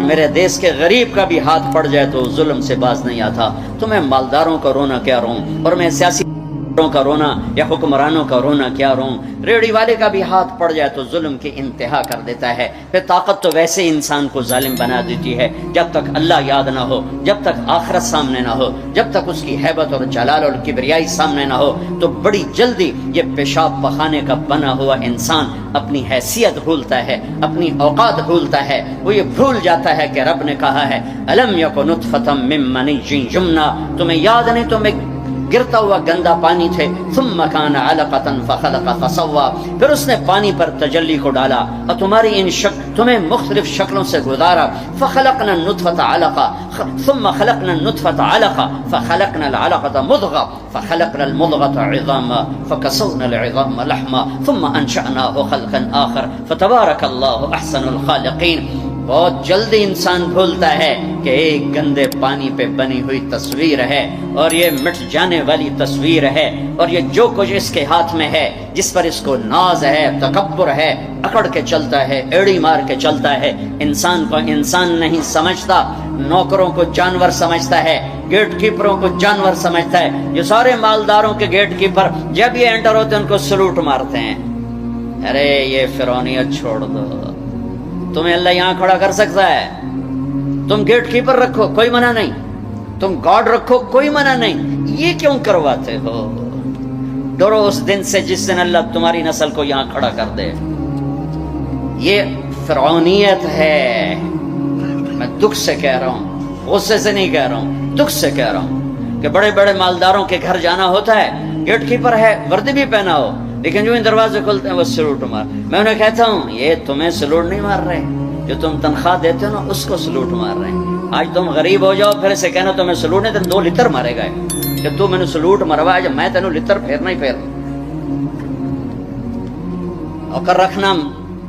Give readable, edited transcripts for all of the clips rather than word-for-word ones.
میرے دیس کے غریب کا بھی ہاتھ پڑ جائے تو ظلم سے باز نہیں آتا. تو میں مالداروں کا رونا کیا روں, اور میں سیاسی کا رونا یا حکمرانوں کا رونا کیا روں. ریڑھی والے کا بھی ہاتھ پڑ جائے تو ظلم کی انتہا کر دیتا ہے. پھر طاقت تو ویسے ہی انسان کو ظالم بنا دیتی ہے. جب تک اللہ یاد نہ ہو, جب تک آخرت سامنے نہ ہو, جب تک اس کی ہیبت اور جلال اور کبریائی سامنے نہ ہو, تو بڑی جلدی یہ پیشاب پخانے کا بنا ہوا انسان اپنی حیثیت بھولتا ہے, اپنی اوقات بھولتا ہے. وہ یہ بھول جاتا ہے کہ رب نے کہا ہے الم یک نطفۃ من منی یمنی, تمہیں یاد نہیں تمہیں گرتا ہوا گندا پانی تھے. ثم کان علقۃ فخلق فسوى, پھر اس نے پانی پر تجلی کو ڈالا اور تمہاری ان تمہیں مختلف شکلوں سے گزارا. فخلقنا النطفۃ علقہ ثم خلقنا النطفۃ علقہ فخلقنا العلقۃ مضغہ فخلقنا المضغۃ عظاما فکسونا العظام لحما ثم انشأناه خلقا آخر فتبارک اللہ احسن الخالقین. بہت جلدی انسان بھولتا ہے کہ ایک گندے پانی پہ بنی ہوئی تصویر ہے, اور یہ مٹ جانے والی تصویر ہے, اور یہ جو کچھ اس کے ہاتھ میں ہے, جس پر اس کو ناز ہے, تکبر ہے, اکڑ کے چلتا ہے, ایڑی مار کے چلتا ہے. انسان کو انسان نہیں سمجھتا, نوکروں کو جانور سمجھتا ہے, گیٹ کیپروں کو جانور سمجھتا ہے. یہ سارے مالداروں کے گیٹ کیپر جب یہ انٹر ہوتے ہیں ان کو سلوٹ مارتے ہیں. ارے یہ فرعونیت چھوڑ دو, تمہیں اللہ یہاں کھڑا کر سکتا ہے. تم گیٹ کیپر رکھو کوئی منع نہیں, تم گارڈ رکھو کوئی منع نہیں. یہ کیوں کرواتے ہو؟ ڈرو اس دن سے جس دن اللہ تمہاری نسل کو یہاں کھڑا کر دے. یہ فرعونیت ہے. میں دکھ سے کہہ رہا ہوں, غصے سے نہیں کہہ رہا ہوں, دکھ سے کہہ رہا ہوں کہ بڑے بڑے مالداروں کے گھر جانا ہوتا ہے, گیٹ کیپر ہے, وردی بھی پہنا ہو, لیکن جو ان دروازے کھلتے ہیں وہ سلوٹ مار. میں انہیں کہتا ہوں یہ تمہیں سلوٹ نہیں مار رہے, جو تم تنخواہ دیتے ہو نا اس کو سلوٹ مار رہے ہیں. آج تم غریب ہو جاؤ پھر اسے کہنا تمہیں سلوٹ نہیں, تو 2 لتر مارے گئے کہ تو میں نے سلوٹ مروا, جب میں تینوں لتر پھیرنا ہی پھیرنا. نوکر رکھنا,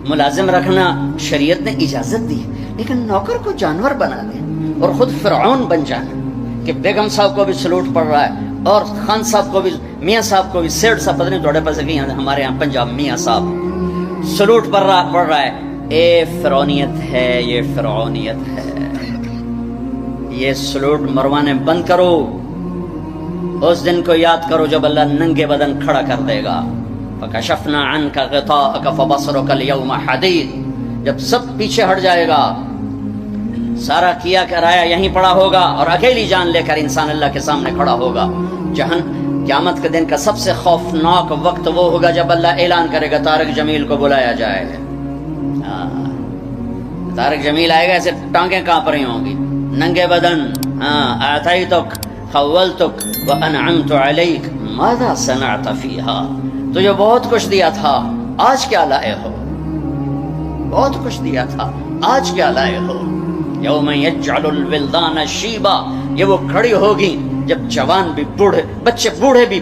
ملازم رکھنا شریعت نے اجازت دی, لیکن نوکر کو جانور بنا دے اور خود فرعون بن جانا کہ بیگم صاحب کو بھی سلوٹ پڑ رہا ہے, اور خان صاحب کو بھی, میاں صاحب کو بھی, سیٹ صاحب پتہ نہیں توڑے پاس کہ ہمارے یہاں پنجاب میاں صاحب سلوٹ پڑ رہا ہے. اے فرعونیت ہے, یہ فرعونیت ہے. یہ سلوٹ مروانے بند کرو. اس دن کو یاد کرو جب اللہ ننگے بدن کھڑا کر دے گا. فکشفنا عنک غطاءک فبصرک اليوم حدید, جب سب پیچھے ہٹ جائے گا, سارا کیا کرایا یہیں پڑا ہوگا, اور اکیلی جان لے کر انسان اللہ کے سامنے کھڑا ہوگا. قیامت کے دن کا سب سے خوفناک وقت وہ ہوگا جب اللہ اعلان کرے گا طارق جمیل کو بلایا جائے. طارق جمیل آئے گا, ایسے ٹانگیں کانپ رہی ہوں گی, ننگے بدن. اعطیتک خولتک وانعمت علیک ماذا صنعت فیہا, تجھے بہت کچھ دیا تھا, آج کیا لائے ہو؟ بہت کچھ دیا تھا, آج کیا لائے ہو؟ یوم یجعل الولدان شیبا, یہ وہ کھڑی ہوگی جب جوان بھی بوڑھے, بچے بوڑھے بھی,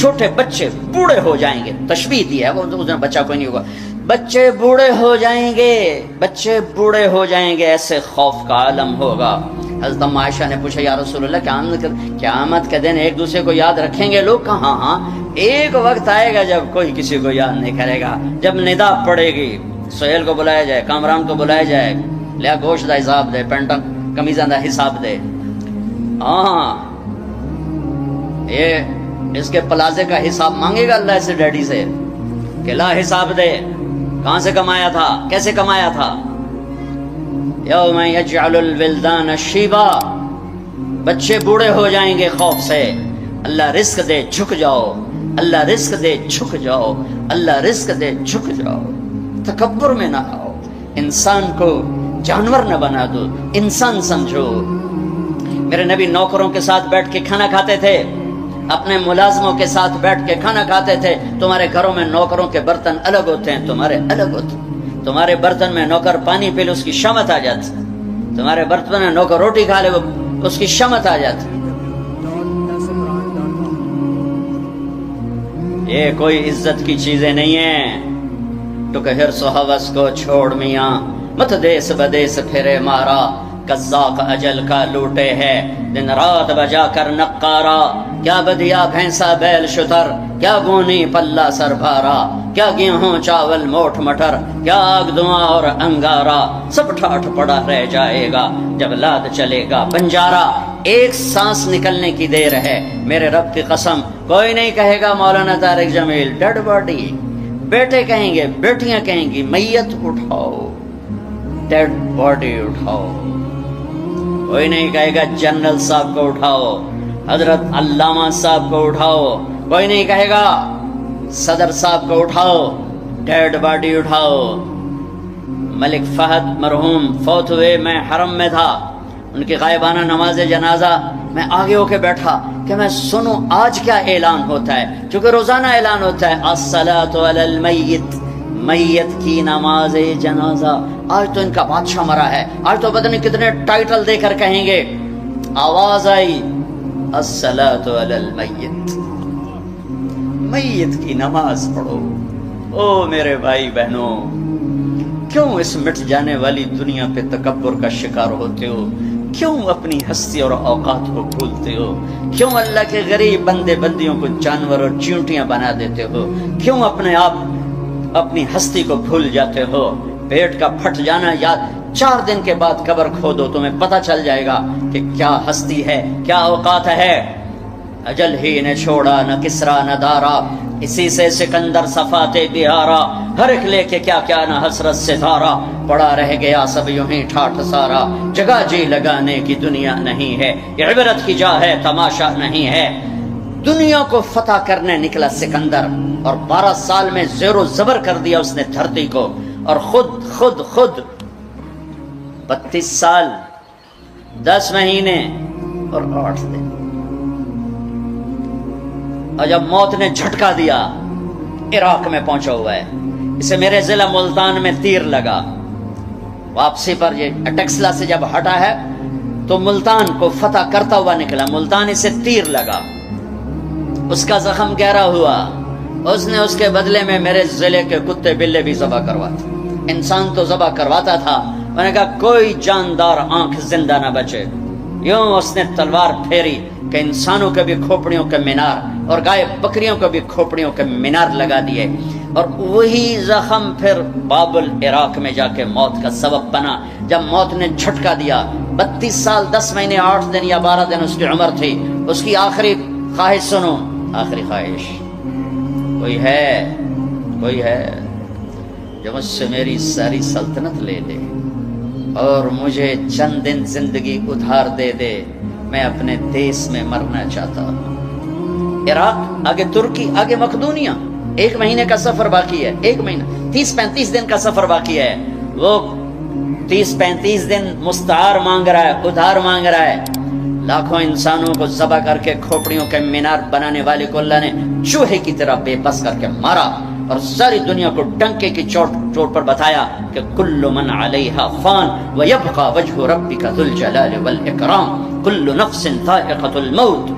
چھوٹے بچے بوڑھے ہو جائیں گے. تشبیہ دی ہے, وہ بچہ کوئی نہیں ہوگا, بچے بوڑھے ہو جائیں گے, بچے بوڑھے ہو جائیں گے. ایسے خوف کا عالم ہوگا. حضرت عائشہ نے پوچھا یا رسول اللہ قیامت کے دن ایک دوسرے کو یاد رکھیں گے لوگ؟ کہاں ہاں, ایک وقت آئے گا جب کوئی کسی کو یاد نہیں کرے گا. جب ندا پڑے گی, سہیل کو بلایا جائے, کامران کو بلایا جائے, لیا گوشت دا حساب دے, پینٹن کمیزاں دا حساب دے. ہاں یہ اس کے پلازے کا حساب مانگے گا اللہ سے, ڈیڈی سے, کہ لا حساب دے, کہاں سے کمایا تھا, کیسے کمایا تھا. یوم یجعل الولدان شیبا, بچے بوڑھے ہو جائیں گے خوف سے. اللہ رزق دے جھک جاؤ, اللہ رزق دے جھک جاؤ, اللہ رزق دے جھک جاؤ. تکبر میں نہ آؤ, انسان کو جانور نہ بنا دو, انسان سمجھو. میرے نبی نوکروں کے ساتھ بیٹھ کے کھانا کھاتے تھے, اپنے ملازموں کے ساتھ بیٹھ کے کھانا کھاتے تھے. تمہارے گھروں میں نوکروں کے برتن الگ ہوتے ہیں, تمہارے الگ ہوتے ہیں. تمہارے برتن میں نوکر پانی پی لے اس کی شمت آ جاتی, تمہارے برتن میں نوکر روٹی کھا لے وہ اس کی شمت آ جاتی. یہ کوئی عزت کی چیزیں نہیں ہیں. تو کہ حرص و ہوس کو چھوڑ میاں, مت دیس بدیس پھرے مارا, قزاق اجل کا لوٹے ہے, دن رات بجا کر نقارا. کیا بدیا بھینسا بیل شتر، کیا گونی پلہ سر بھارا، کیا گیہوں چاول موٹ مٹر، کیا آگ دھواں اور انگارا، سب ٹھاٹھ پڑا رہ جائے گا جب لاد چلے گا بنجارا۔ ایک سانس نکلنے کی دیر ہے میرے رب کی قسم، کوئی نہیں کہے گا مولانا طارق جمیل ڈیڈ باڈی، بیٹے کہیں گے بیٹیاں کہیں گی میت اٹھاؤ، ڈیڈ باڈی اٹھاؤ۔ کوئی نہیں کہے گا جنرل صاحب کو اٹھاؤ، حضرت علامہ صاحب کو اٹھاؤ، کوئی نہیں کہے گا صدر صاحب کو اٹھاؤ، ڈیڈ باڈی اٹھاؤ۔ ملک فہد مرحوم فوت ہوئے، میں حرم میں تھا، ان کی غائبانہ نماز جنازہ میں آگے ہو کے بیٹھا کہ میں سنوں آج کیا اعلان ہوتا ہے، چونکہ روزانہ اعلان ہوتا ہے الصلاۃ علی المیت، میت کی نماز جنازہ۔ آج تو ان کا بادشاہ مرا ہے، آج تو پتہ نہیں کتنے ٹائٹل دے کر کہیں گے۔ آواز آئی الصلاۃ علی المیت، میت کی نماز پڑھو۔ او میرے بھائی بہنوں، کیوں اس مٹ جانے والی دنیا پہ تکبر کا شکار ہوتے ہو؟ کیوں اپنی ہستی اور اوقات کو بھولتے ہو؟ کیوں اللہ کے غریب بندے بندیوں کو جانور اور چیونٹیاں بنا دیتے ہو؟ کیوں اپنے آپ اپنی ہستی کو بھول جاتے ہو؟ پیٹ کا پھٹ جانا یاد، 4 دن کے بعد قبر کھودو تمہیں پتہ چل جائے گا کہ کیا ہستی ہے، کیا اوقات ہے۔ اجل ہی نے چھوڑا نہ کسرا نہ دارا، اسی سے سکندر صفاتے بہارا، ہر ایک لے کے کیا کیا نہ حسرت سے دھارا، پڑا رہ گیا سب یوں ہی ٹھاٹھ سارا، جگہ جی لگانے کی دنیا نہیں ہے، یہ عبرت کی جا ہے تماشا نہیں ہے۔ دنیا کو فتح کرنے نکلا سکندر، اور 12 سال میں زیر و زبر کر دیا اس نے دھرتی کو، اور خود 32 سال 10 مہینے اور 8 دن، اور جب موت نے جھٹکا دیا عراق میں پہنچا ہوا ہے، اسے میرے ضلع ملتان میں تیر لگا، واپسی پر یہ اٹیکسلا سے جب ہٹا ہے تو ملتان کو فتح کرتا ہوا نکلا، ملتان اسے تیر لگا، اس کا زخم گہرا ہوا، اس نے اس کے بدلے میں میرے ضلع کے کتے بلے بھی ذبح کرواتے، انسان تو ذبح کرواتا تھا، میں نے کہا کوئی جاندار آنکھ زندہ نہ بچے۔ یوں اس نے تلوار پھیری کہ انسانوں کے بھی کھوپڑیوں کے مینار اور گائے بکریوں کے بھی کھوپڑیوں کے مینار لگا دیے، اور وہی زخم پھر بابل عراق میں جا کے موت کا سبب بنا۔ جب موت نے جھٹکا دیا، 32 سال 10 مہینے 8 دن یا 12 دن اس کی عمر تھی، اس کی آخری خواہش سنو، آخری خواہش، کوئی ہے جو مجھ سے میری ساری سلطنت لے لے اور مجھے چند دن زندگی ادھار دے دے، میں اپنے دیس میں مرنا چاہتا ہوں۔ عراق، آگے ترکی، آگے مقدونیہ، 1 مہینے کا سفر باقی ہے، 1 مہینہ 30-35 دن کا سفر باقی ہے۔ وہ 30-35 دن مستعار مانگ رہا ہے، ادھار مانگ رہا ہے۔ لاکھوں انسانوں کو ذبح کر کے کھوپڑیوں کے مینار بنانے والے کو اللہ نے چوہے کی طرح بے بس کر کے مارا، اور ساری دنیا کو ڈنکے کی چوٹ پر بتایا کہ کل من علیہا فان ویبقى وجہ ربک ذو الجلال والاکرام، کل نفس ذائقۃ الموت۔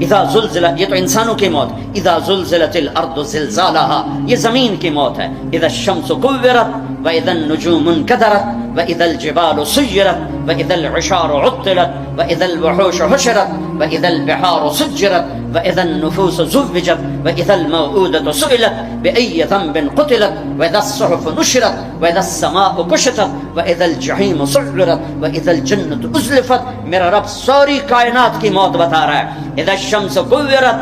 اذا زلزلت، یہ تو انسانوں کی موت، اذا زلزلت الارض زلزالها، یہ زمین کی موت ہے۔ اذا الشمس كورت واذا النجوم انكدرت واذا الجبال سيرت واذا العشار عطلت واذا الوحوش حشرت واذا البحار سجرت واذا النفوس زوجت واذا الموءودة سئلت بأي ذنب قتلت واذا الصحف نشرت واذا السماء كشطت واذا الجحيم سعرت واذا الجنة ازلفت۔ میرا رب ساری کائنات کی موت بتا رہا ہے۔ اذا الشمس كورت،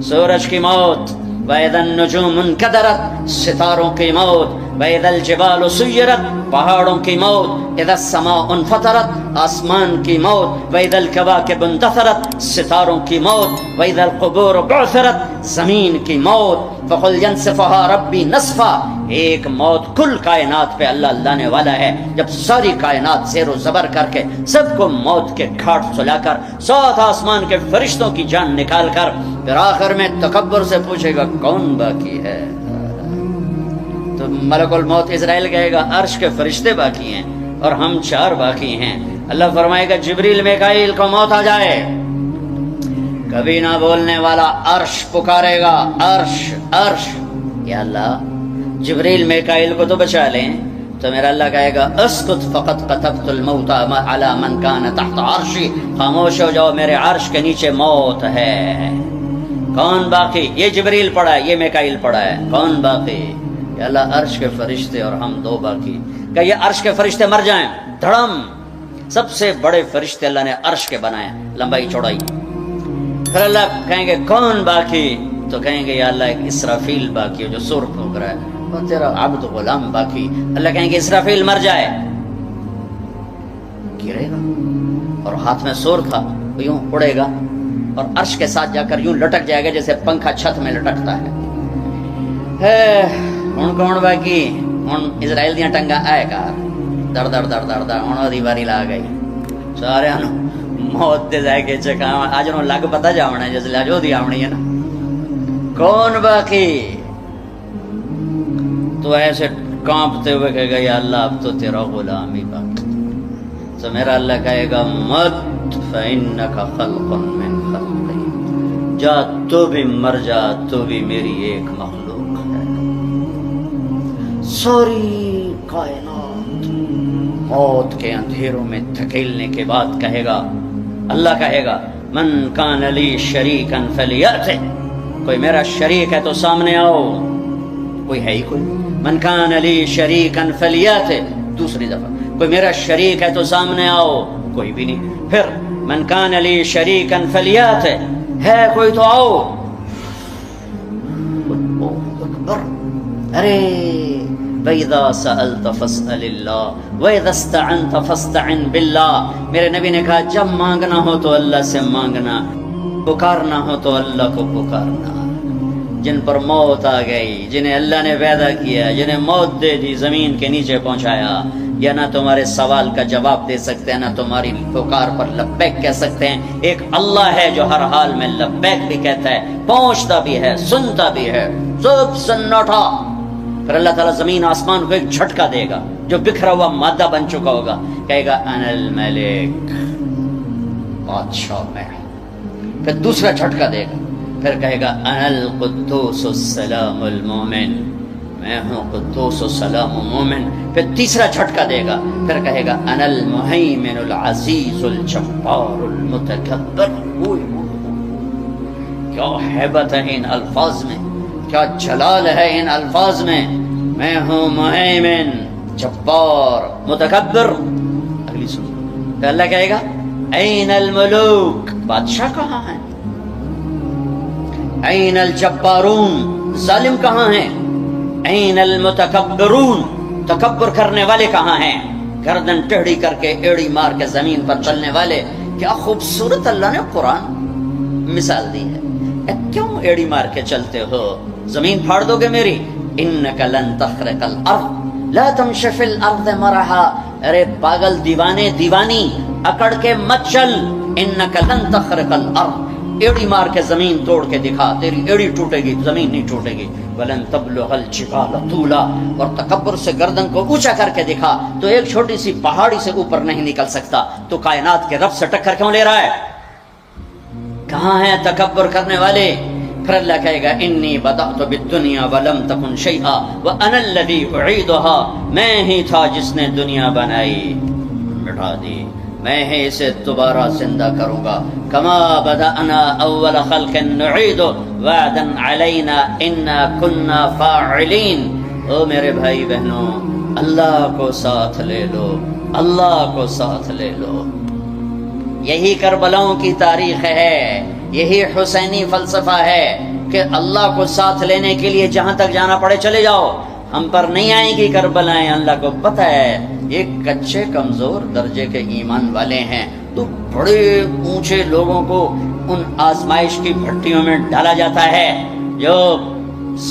سورج کی موت، واذا النجوم انكدرت، ستاروں کی موت، واذا الجبال سيرت، پہاڑوں کی موت، اذا السماء انفطرت، آسمان کی موت، واذا الكواكب انتثرت، ستاروں کی موت، واذا القبور بعثرت، زمین کی موت۔ فقل ينسفها ربي نسفا، ایک موت کل کائنات پہ اللہ لانے والا ہے، جب ساری کائنات زیر و زبر کر کے سب کو موت کے گھاٹ سلا کر 7 آسمان کے فرشتوں کی جان نکال کر پھر آخر میں تکبر سے پوچھے گا کون باقی ہے، تو ملک الموت اسرائیل کہے گا عرش کے فرشتے باقی ہیں اور ہم 4 باقی ہیں۔ اللہ فرمائے گا جبریل میکائیل کو موت آ جائے، کبھی نہ بولنے والا عرش پکارے گا، عرش عرش، یا اللہ جبریل میکائیل کو تو بچا لیں، تو میرا اللہ کہے گا اسکت فقط کتبت الموت علی من کان تحت عرشی، خاموش ہو جاؤ، میرے عرش کے نیچے موت ہے۔ کون باقی؟ یہ جبریل پڑھا ہے، یہ میکائیل پڑھا ہے، کون باقی؟ یا اللہ عرش کے فرشتے اور ہم دو باقی۔ کہ یہ عرش کے فرشتے مر جائیں، دھڑم، سب سے بڑے فرشتے اللہ نے عرش کے بنائے، لمبائی چوڑائی۔ پھر اللہ کہیں گے کون باقی؟ تو کہیں گے یا اللہ ایک اسرافیل باقی ہے جو سور پھونک رہا ہے، اور تیرا عبد غلام باقی۔ اللہ کہیں گے اسرافیل مر جائے، گرے گا اور ہاتھ میں سور تھا، وہ یوں اڑے گا اور عرش کے ساتھ جا کر یوں لٹک جائے گا جیسے پنکھا چھت میں لٹکتا ہے۔ ہن کون باقی؟ ہن اسرائیل دیاں ٹنگا آئے گا، در در در در در ہن دی واری لا گئی، سارے موت دے جائے کے چکا اج نو لگ پتا جاونا ہے، جس لاجو دی آونی ہے نا۔ کون باقی؟ تو ایسے کانپتے ہوئے کہے گا یا اللہ اب تو تیرا غلام ہی باقی۔ تو میرا اللہ کہے گا مت فإنک خلق من خلقی، جا تو بھی مر جا، تو بھی میری ایک مخلوق ہے۔ ساری کائنات موت کے اندھیروں میں دھکیلنے کے بعد کہے گا، اللہ کہے گا من کان لی شریکا فلیأتہ، کوئی میرا شریک ہے تو سامنے آؤ، کوئی ہے ہی کوئی؟ من کان لی شریکا فلیأتہ، دوسری دفعہ کوئی میرا شریک ہے تو سامنے آؤ، کوئی بھی نہیں۔ پھر من کان لی شریکا فلیأتہ، ہے کوئی تو آؤ۔ اللہ اکبر۔ ارے وَإِذَا سَأَلْتَ فَاسْأَلِ اللَّهِ وَإِذَا اسْتَعَنْتَ فَاسْتَعِنْ بِاللَّهِ، میرے نبی نے کہا جب مانگنا ہو تو اللہ سے مانگنا، پکارنا ہو تو اللہ کو پکارنا۔ جن پر موت آ گئی، جنہیں اللہ نے پیدا کیا، جنہیں موت دے دی، زمین کے نیچے پہنچایا، یا نہ تمہارے سوال کا جواب دے سکتے ہیں، نہ تمہاری پکار پر لبیک کہہ سکتے ہیں۔ ایک اللہ ہے جو ہر حال میں لبیک بھی کہتا ہے، پہنچتا بھی ہے، سنتا بھی ہے، سب سناٹا۔ پھر اللہ تعالیٰ زمین آسمان کو ایک جھٹکا دے گا جو بکھرا ہوا مادہ بن چکا ہوگا، کہے گا انا الملک، بادشاہ میں۔ پھر دوسرا جھٹکا دے گا، پھر کہے گا انا القدوس السلام المومن، میں ہوں قدوس و سلام و مومن۔ پھر تیسرا جھٹکا دے گا، پھر کہے گا انا المہیمن العزیز الجبار المتکبر۔ کیا ہیبت ہے ان الفاظ میں، کیا جلال ہے ان الفاظ میں، میں ہوں مہیمن، جبار، متکبر۔ اگلی سن، تو اللہ کہے گا این الملوک، بادشاہ کہاں ہیں؟ این الجبارون، ظالم کہاں ہیں؟ این المتکبرون، تکبر کرنے والے کہاں ہیں؟ گردن ٹیڑھی کر کے ایڑی مار کے زمین پر چلنے والے۔ کیا خوبصورت اللہ نے قرآن مثال دی ہے۔ کیوں ایڑی مار کے چلتے ہو؟ زمین پھاڑ دو گے میری؟ انک لن تخرق الارض لا تمشی فی الارض مرحا، ارے پاگل دیوانے دیوانی اکڑ کے مت چل، انک لن تخرق الارض، ایڑی مار کے زمین توڑ کے دکھا، تیری ایڑی ٹوٹے گی، زمین نہیں ٹوٹے گی۔ ولن تبلغ الجبال طولا، اور تکبر سے گردن کو اونچا کر کے دکھا تو ایک چھوٹی سی پہاڑی سے اوپر نہیں نکل سکتا، تو کائنات کے رب سے ٹکر کیوں لے رہا ہے؟ کہاں ہیں تکبر کرنے والے؟ پھر اللہ کہے گا انی بدأت بالدنیا ولم تکن شیئا وانا الذی اعیدها، میں ہی تھا جس نے دنیا بنائی، مٹا دی، میں ہی اسے دوبارہ زندہ کروں گا۔ کما بدأنا اول خلق نعید وعدا علینا انا کنا فاعلین۔ او میرے بھائی بہنوں، اللہ کو ساتھ لے لو، اللہ کو ساتھ لے لو۔ یہی کربلاؤں کی تاریخ ہے، یہی حسینی فلسفہ ہے کہ اللہ کو ساتھ لینے کے لیے جہاں تک جانا پڑے چلے جاؤ، ہم پر نہیں آئیں گی کربلائیں۔ اللہ کو پتہ ہے یہ کچے کمزور درجے کے ایمان والے ہیں، تو بڑے اونچے لوگوں کو ان آزمائش کی بھٹیوں میں ڈالا جاتا ہے، جو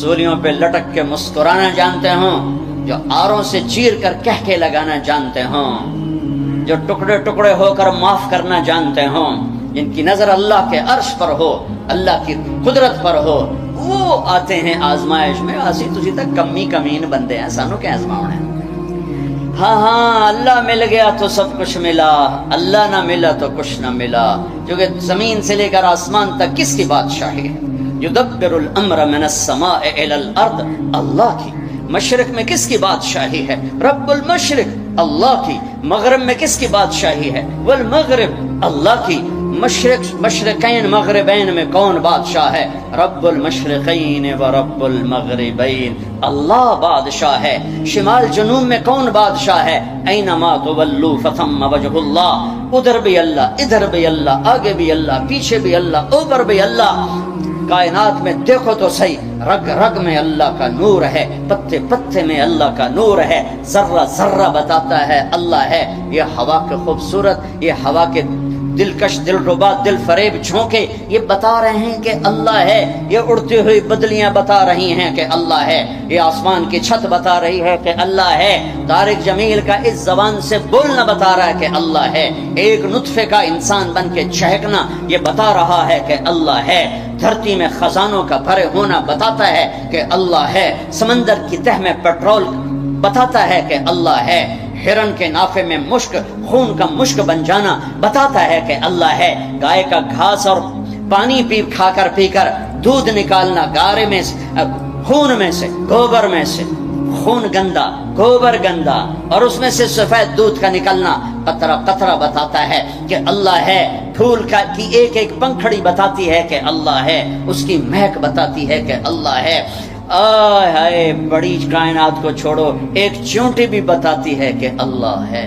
سولیوں پہ لٹک کے مسکرانا جانتے ہوں، جو آروں سے چیر کر کہکے لگانا جانتے ہوں، جو ٹکڑے ٹکڑے ہو کر معاف کرنا جانتے ہوں، جن کی نظر اللہ کے عرش پر ہو، اللہ کی قدرت پر ہو، وہ آتے ہیں آزمائش میں۔ اسی تجھی تک کمی کمین بندے ہیں، سانو کیا آزماؤں ہیں؟ ہاں اللہ مل گیا تو سب کچھ ملا، اللہ نہ ملا تو کچھ نہ ملا، کیونکہ زمین سے لے کر آسمان تک کس کی بادشاہی ہے؟ یدبر الامر من السماء الى الارض، اللہ کی۔ مشرق میں کس کی بادشاہی ہے؟ رب المشرق اللہ کی. مغرب میں کس کی بادشاہی ہے؟ والمغرب اللہ کی. مشرقین مغربین میں کون بادشاہ ہے؟ رب المشرقین و رب المغربین، اللہ بادشاہ ہے. شمال جنوب میں کون بادشاہ ہے؟ اینما تولوا فثم وجہ اللہ، ادھر بھی اللہ، ادھر بھی اللہ، آگے بھی اللہ، پیچھے بھی اللہ، اوپر بھی اللہ. کائنات میں دیکھو تو صحیح، رگ رگ میں اللہ کا نور ہے، پتے پتے میں اللہ کا نور ہے، ذرہ ذرہ بتاتا ہے اللہ ہے. یہ ہوا کے خوبصورت، یہ ہوا کے دلکش، دلربا، دل فریب جھونکے یہ بتا رہے ہیں کہ اللہ ہے. یہ اڑتی ہوئی بدلیاں بتا رہی ہیں کہ اللہ ہے. یہ آسمان کی چھت بتا رہی ہے کہ اللہ ہے. طارق جمیل کا اس زبان سے بولنا بتا رہا ہے کہ اللہ ہے. ایک نطفے کا انسان بن کے چہکنا یہ بتا رہا ہے کہ اللہ ہے. دھرتی میں خزانوں کا بھرے ہونا بتاتا ہے کہ اللہ ہے. سمندر کی تہ میں پیٹرول بتاتا ہے کہ اللہ ہے. ہرن کے نافے میں مشک، خون کا مشک بن جانا بتاتا ہے کہ اللہ ہے. گائے کا گھاس اور پانی کھا کر پی کر دودھ نکالنا، گارے میں خون میں سے، گوبر میں سے، خون گندا، گوبر گندا، اور اس میں سے سفید دودھ کا نکلنا قطرہ قطرہ بتاتا ہے کہ اللہ ہے. پھول کی ایک ایک پنکھڑی بتاتی ہے کہ اللہ ہے. اس کی مہک بتاتی ہے کہ اللہ ہے. آئے ہائے، بڑی کائنات کو چھوڑو، ایک چونٹی بھی بتاتی ہے کہ اللہ ہے.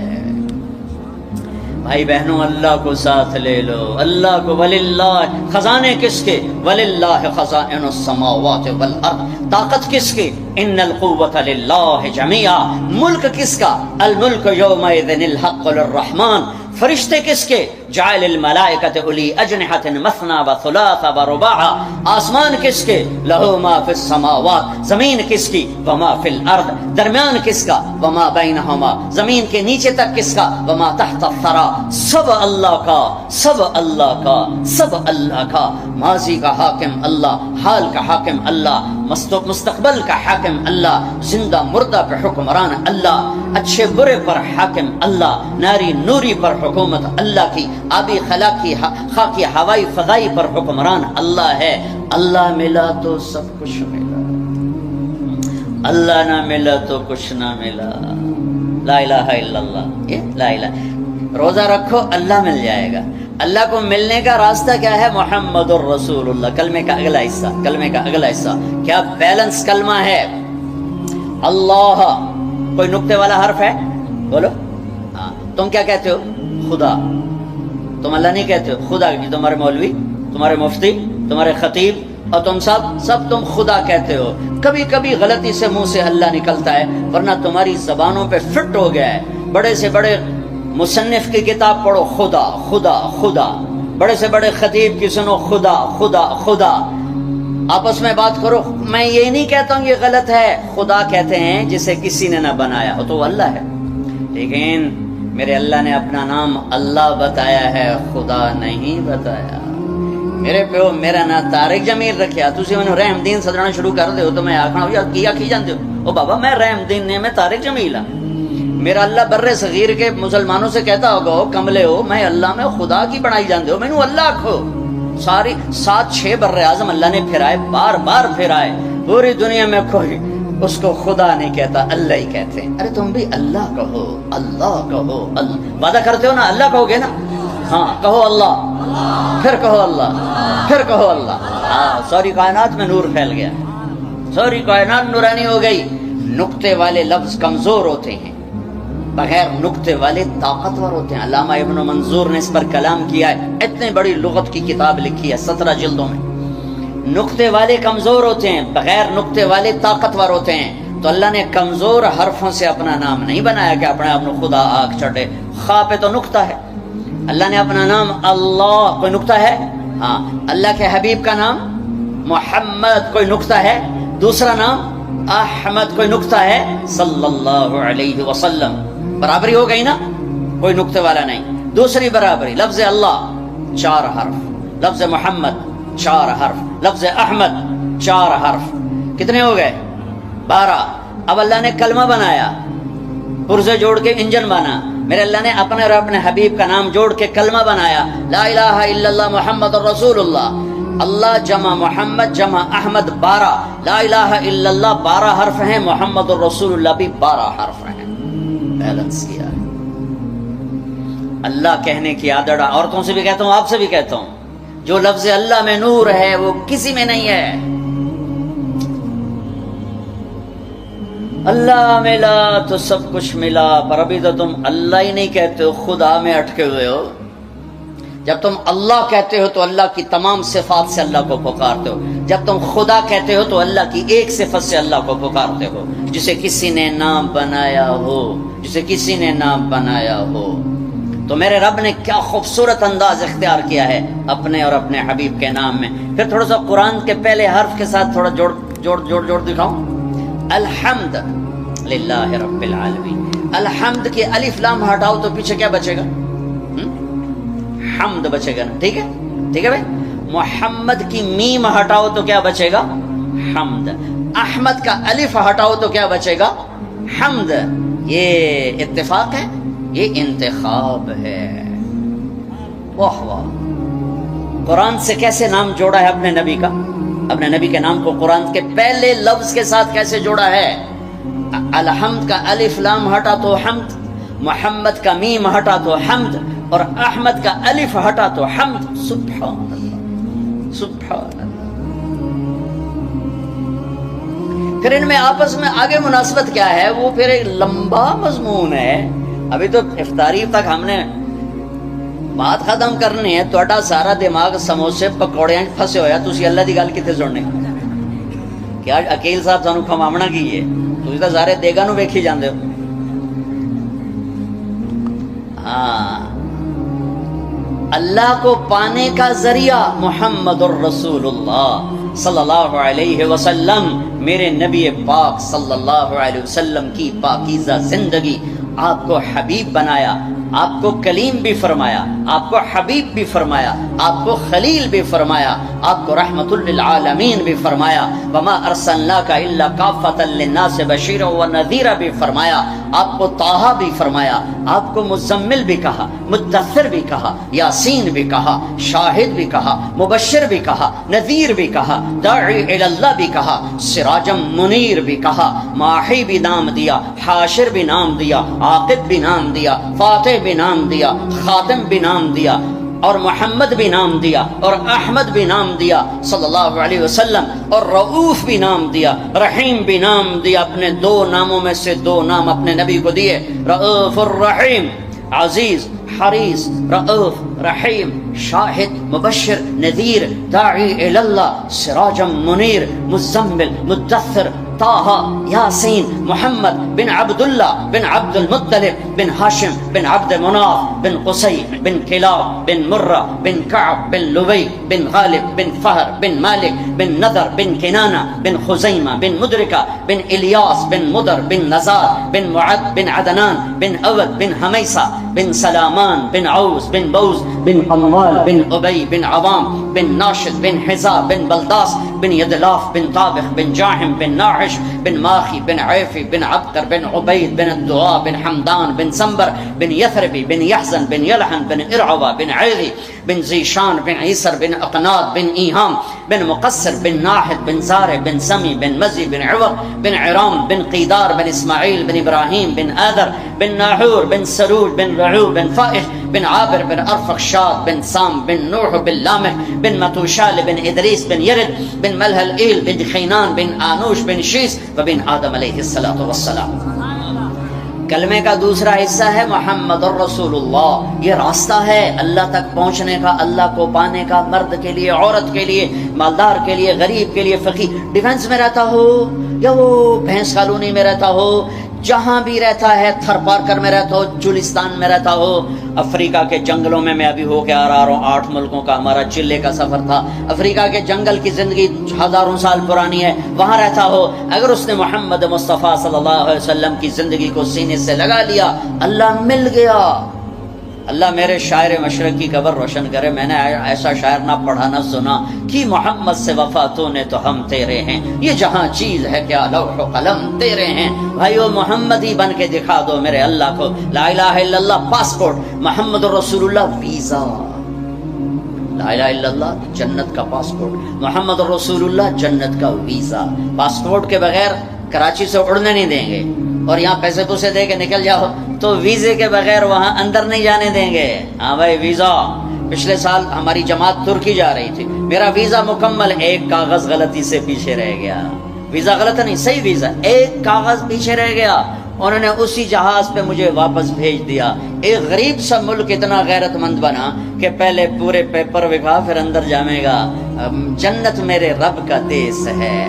بھائی بہنوں، اللہ کو ساتھ لے لو، اللہ کو. وللہ خزانے کس کے؟ وللہ خزائن السماوات والارض. طاقت کس کی؟ ان القوت للہ جمیعا. ملک کس کا؟ الملک یومئذ الحق للرحمن. فرشتے کس کے؟ جعل الملائکۃ اولی اجنحۃ مثنی و ثلاث و رباع. آسمان کس کے؟ لہ ما فی السماوات. زمین کس کی؟ وما فی الارض. درمیان کس کا؟ وما بینہما. زمین کے نیچے تک کس کا؟ وما تحت الثری. سب اللہ کا، سب اللہ کا، سب اللہ کا. ماضی کا حاکم اللہ، حال کا حاکم اللہ، مستقبل کا حاکم اللہ، زندہ مردہ پہ حکمران اللہ، اچھے برے پر حاکم اللہ، ناری نوری پر حکومت اللہ کی، آبی خاکی ہوائی فضائی پر حکمران اللہ ہے. اللہ ملا تو سب کچھ ملا، اللہ نہ ملا تو کچھ نہ ملا. لا الہ الا اللہ. یہ لا الہ. روزہ رکھو اللہ مل جائے گا. اللہ کو ملنے کا راستہ کیا ہے؟ محمد الرسول اللہ. کلمے کا اگلا حصہ، کلمے کا اگلا حصہ کیا بیلنس کلمہ ہے؟ اللہ. کوئی نقطے والا حرف ہے؟ بولو. ہاں. تم کیا کہتے ہو؟ خدا. تم اللہ نہیں کہتے ہو، خدا. تمہارے مولوی، تمہارے مفتی، تمہارے خطیب اور تم سب تم خدا کہتے ہو. کبھی کبھی غلطی سے منہ سے اللہ نکلتا ہے، ورنہ تمہاری زبانوں پہ فٹ ہو گیا ہے. بڑے سے بڑے مصنف کی کتاب پڑھو، خدا خدا خدا. بڑے سے بڑے خطیب کی سنو، خدا خدا خدا. آپس میں بات کرو. میں یہ نہیں کہتا ہوں یہ غلط ہے. خدا کہتے ہیں جسے کسی نے نہ بنایا ہو، تو وہ اللہ ہے. لیکن میرے اللہ نے اپنا نام اللہ بتایا ہے، خدا نہیں بتایا. میرے پیو میرا نام طارق جمیل رکھیا، تسی میں رحم دین سدنا شروع کر دے ہو تو میں آکھنا ہو یار کیا کھی جاندے ہو. او بابا میں رحم دین نے، میں طارق جمیل ہاں. میرا اللہ بر صغیر کے مسلمانوں سے کہتا ہوگا ہو کملے ہو، میں اللہ میں خدا کی بڑائی جاندے ہو، میں نو اللہ کھو. ساری 7-6 بر اعظم اللہ نے پھرائے، بار بار پھرائے. پوری دنیا میں کوئی اس کو خدا نہیں کہتا، اللہ ہی کہتے ہیں. ارے تم بھی اللہ کہو، اللہ کہو. وعدہ کرتے ہو نا اللہ کہو گے نا؟ ہاں کہو اللہ، پھر کہو اللہ، پھر کہو اللہ. ہاں ساری کائنات میں نور پھیل گیا، ساری کائنات نورانی ہو گئی. نقطے والے لفظ کمزور ہوتے ہیں، بغیر نقطے والے طاقتور ہوتے ہیں. علامہ ابن منظور نے اس پر کلام کیا ہے، اتنے بڑی لغت کی کتاب لکھی ہے 17 جلدوں میں. نقطے والے کمزور ہوتے ہیں، بغیر نقطے والے طاقتور ہوتے ہیں. تو اللہ نے کمزور حرفوں سے اپنا نام نہیں بنایا کہ اپنے آپ کو خدا آگ چڑھے. خا پہ تو نقطہ ہے. اللہ نے اپنا نام اللہ، کوئی نقطہ ہے؟ ہاں. اللہ کے حبیب کا نام محمد، کوئی نقطہ ہے؟ دوسرا نام احمد، کوئی نقطہ ہے؟ صلی اللہ علیہ وسلم. برابری ہو گئی نا، کوئی نقطے والا نہیں. دوسری برابری، لفظ اللہ 4 حرف، لفظ محمد 4 حرف، لفظ احمد 4 حرف. کتنے ہو گئے؟ 12. اب اللہ نے کلمہ بنایا، پرزے جوڑ کے انجن بنا. میرے اللہ نے اپنے اور اپنے حبیب کا نام جوڑ کے کلمہ بنایا، لا الہ الا اللہ محمد الرسول اللہ. اللہ جمع محمد جمع احمد 12، لا الہ الا اللہ 12 حرف ہیں، محمد الرسول اللہ بھی 12 حرف ہیں، بیلنس کیا ہے۔ اللہ کہنے کی عادت عورتوں سے بھی کہتا ہوں، آپ سے بھی کہتا ہوں، جو لفظ اللہ میں نور ہے وہ کسی میں نہیں ہے۔ اللہ ملا تو سب کچھ ملا، پر ابھی تو تم اللہ ہی نہیں کہتے ہو، خدا میں اٹکے ہوئے ہو۔ جب تم اللہ کہتے ہو تو اللہ کی تمام صفات سے اللہ کو پکارتے ہو، جب تم خدا کہتے ہو تو اللہ کی ایک صفت سے اللہ کو پکارتے ہو، جسے کسی نے نام بنایا ہو، جسے کسی نے نام بنایا ہو۔ تو میرے رب نے کیا خوبصورت انداز اختیار کیا ہے اپنے اور اپنے حبیب کے نام میں۔ پھر تھوڑا سا قرآن کے پہلے حرف کے ساتھ تھوڑا جوڑ دکھاؤں۔ الحمد للہ رب العالمین، الحمد کی الف لام ہٹاؤ تو پیچھے کیا بچے گا؟ حمد بچے گا نا، ٹھیک ہے ٹھیک ہے بھائی۔ محمد کی میم ہٹاؤ تو کیا بچے گا؟ حمد۔ احمد کا الف ہٹاؤ تو کیا بچے گا؟ حمد۔ یہ اتفاق ہے، یہ انتخاب ہے۔ واہ واہ، قرآن سے کیسے نام جوڑا ہے اپنے نبی کا، اپنے نبی کے نام کو قرآن کے پہلے لفظ کے ساتھ کیسے جوڑا ہے۔ الحمد کا الف لام ہٹا تو حمد، محمد کا میم ہٹا تو حمد، اور احمد کا الف ہٹا تو حمد۔ سبحان اللہ سبحان اللہ۔ پھر ان میں آپس میں آگے مناسبت کیا ہے، وہ پھر ایک لمبا مضمون ہے۔ ابھی تو افطاری تک ہم نے بات ختم کرنی ہے، توڑا سارا دماغ سموسے پکوڑے پھنسے ہویا، تسی اللہ دی گل کتے سننے کیا؟ اکیل صاحب سانو کھمامنا کی ہے، تسی تو سارے دیگا نو ویکھی جاندے ہو۔ ہاں، اللہ کو پانے کا ذریعہ محمد الرسول اللہ صلی اللہ علیہ وسلم، میرے نبی پاک صلی اللہ علیہ وسلم کی پاکیزہ زندگی آپ کو حبیب بنایا، آپ کو کلیم بھی فرمایا، آپ کو حبیب بھی فرمایا، آپ کو خلیل بھی فرمایا، آپ کو رحمت للعالمین بھی فرمایا، وما ارسلناک الا کافۃ للناس بشیرا ونذیرا بھی فرمایا، آپ کو طٰہٰ بھی فرمایا، آپ کو مزمل بھی کہا، مدثر بھی کہا، یاسین بھی کہا، شاہد بھی کہا، مبشر بھی کہا، نذیر بھی کہا، داعی الی اللہ بھی کہا، سراجم منیر بھی کہا، ماحی بھی نام دیا، حاشر بھی نام دیا، عاقب بھی نام دیا، فاتح بھی نام دیا، خاتم بھی نام دیا، اور محمد بھی نام دیا، اور احمد بھی نام دیا صلی اللہ علیہ وسلم، اور رؤوف بھی نام دیا، رحیم بھی نام دیا۔ اپنے 2 ناموں میں سے 2 نام اپنے نبی کو دیے، رؤوف الرحیم، عزیز حریص، رؤوف رحیم، شاہد مبشر نذیر، داعی الی اللہ، سراجم منیر، مزمل مدثر، طٰہٰ، یاسین، محمد بن عبداللہ بن عبد المطلب بن ہاشم بن عبد مناف بن قصی بن کلاب بن مرہ بن کعب بن لبی بن غالب بن فہر بن مالک بن نضر بن کنانہ بن خزیمہ بن مدرکہ بن الیاس بن مدر بن نزار بن معد بن عدنان بن اود بن حمیسہ بن سلامان بن عوس بن بوز بن قموال بن ابی بن عوام بن ناشد بن حزا بن بلداس بن یدلاف بن طابخ بن جاحم بن ناعش بن ماخی بن عیفی بن عبقر بن عبید بن الدعاء بن حمدان بن سنبر بن یثربی بن یحزن بن یلحن بن ارعوہ بن عیدی بن زیشان بن عیسر بن اقناد بن ایہام بن مقصر بن ناحد بن زارع بن سمی بن مزی بن عوق بن عرام بن قیدار بن اسماعیل بن ابراہیم بن آذر بن ناحور بن سرول بن رعو بن فائح بن عابر بن ارفخشاد بن سام بن نوح بن لامح بن متوشال بن ادریس بن یرد بن ملہل ایل بن خینان بن آنوش بن شیس وبن آدم علیہ الصلوۃ والسلام۔ کلمے کا دوسرا حصہ ہے محمد الرسول اللہ۔ یہ راستہ ہے اللہ تک پہنچنے کا، اللہ کو پانے کا، مرد کے لیے، عورت کے لیے، مالدار کے لیے، غریب کے لیے، فقیر، ڈیفنس میں رہتا ہو یا وہ بھینس کالونی میں رہتا ہو، جہاں بھی رہتا ہے، تھر پارکر میں رہتا ہو، جولستان میں رہتا ہو، افریقہ کے جنگلوں میں ابھی ہو کے آ رہا ہوں، 8 ملکوں کا ہمارا چلے کا سفر تھا، افریقہ کے جنگل کی زندگی ہزاروں سال پرانی ہے، وہاں رہتا ہو، اگر اس نے محمد مصطفیٰ صلی اللہ علیہ وسلم کی زندگی کو سینے سے لگا لیا، اللہ مل گیا۔ اللہ میرے شاعر مشرق کی قبر روشن کرے، میں نے ایسا شاعر نہ پڑھا نہ سنا کہ محمد سے وفا تو نے تو ہم تیرے ہیں، یہ جہاں چیز ہے کیا لوح و قلم تیرے ہیں۔ بھائیو محمد ہی بن کے دکھا دو میرے اللہ کو، لا الہ الا اللہ پاسپورٹ، محمد رسول اللہ ویزا، لا الہ الا اللہ جنت کا پاسپورٹ، محمد رسول اللہ جنت کا ویزا۔ پاسپورٹ کے بغیر کراچی سے اڑنے نہیں دیں گے، اور یہاں پیسے پوسے دے کے نکل جاؤ تو ویزے کے بغیر وہاں اندر نہیں جانے دیں گے۔ ہاں بھائی ویزا، پچھلے سال ہماری جماعت ترکی جا رہی تھی، میرا ویزا مکمل، ایک کاغذ غلطی سے پیچھے رہ گیا، ویزا غلط نہیں صحیح ویزا، ایک کاغذ پیچھے رہ گیا، انہوں نے اسی جہاز پہ مجھے واپس بھیج دیا۔ ایک غریب سا ملک اتنا غیرت مند بنا کہ پہلے پورے پیپر وکھا پھر اندر جامے گا۔ جنت میرے رب کا دیس ہے،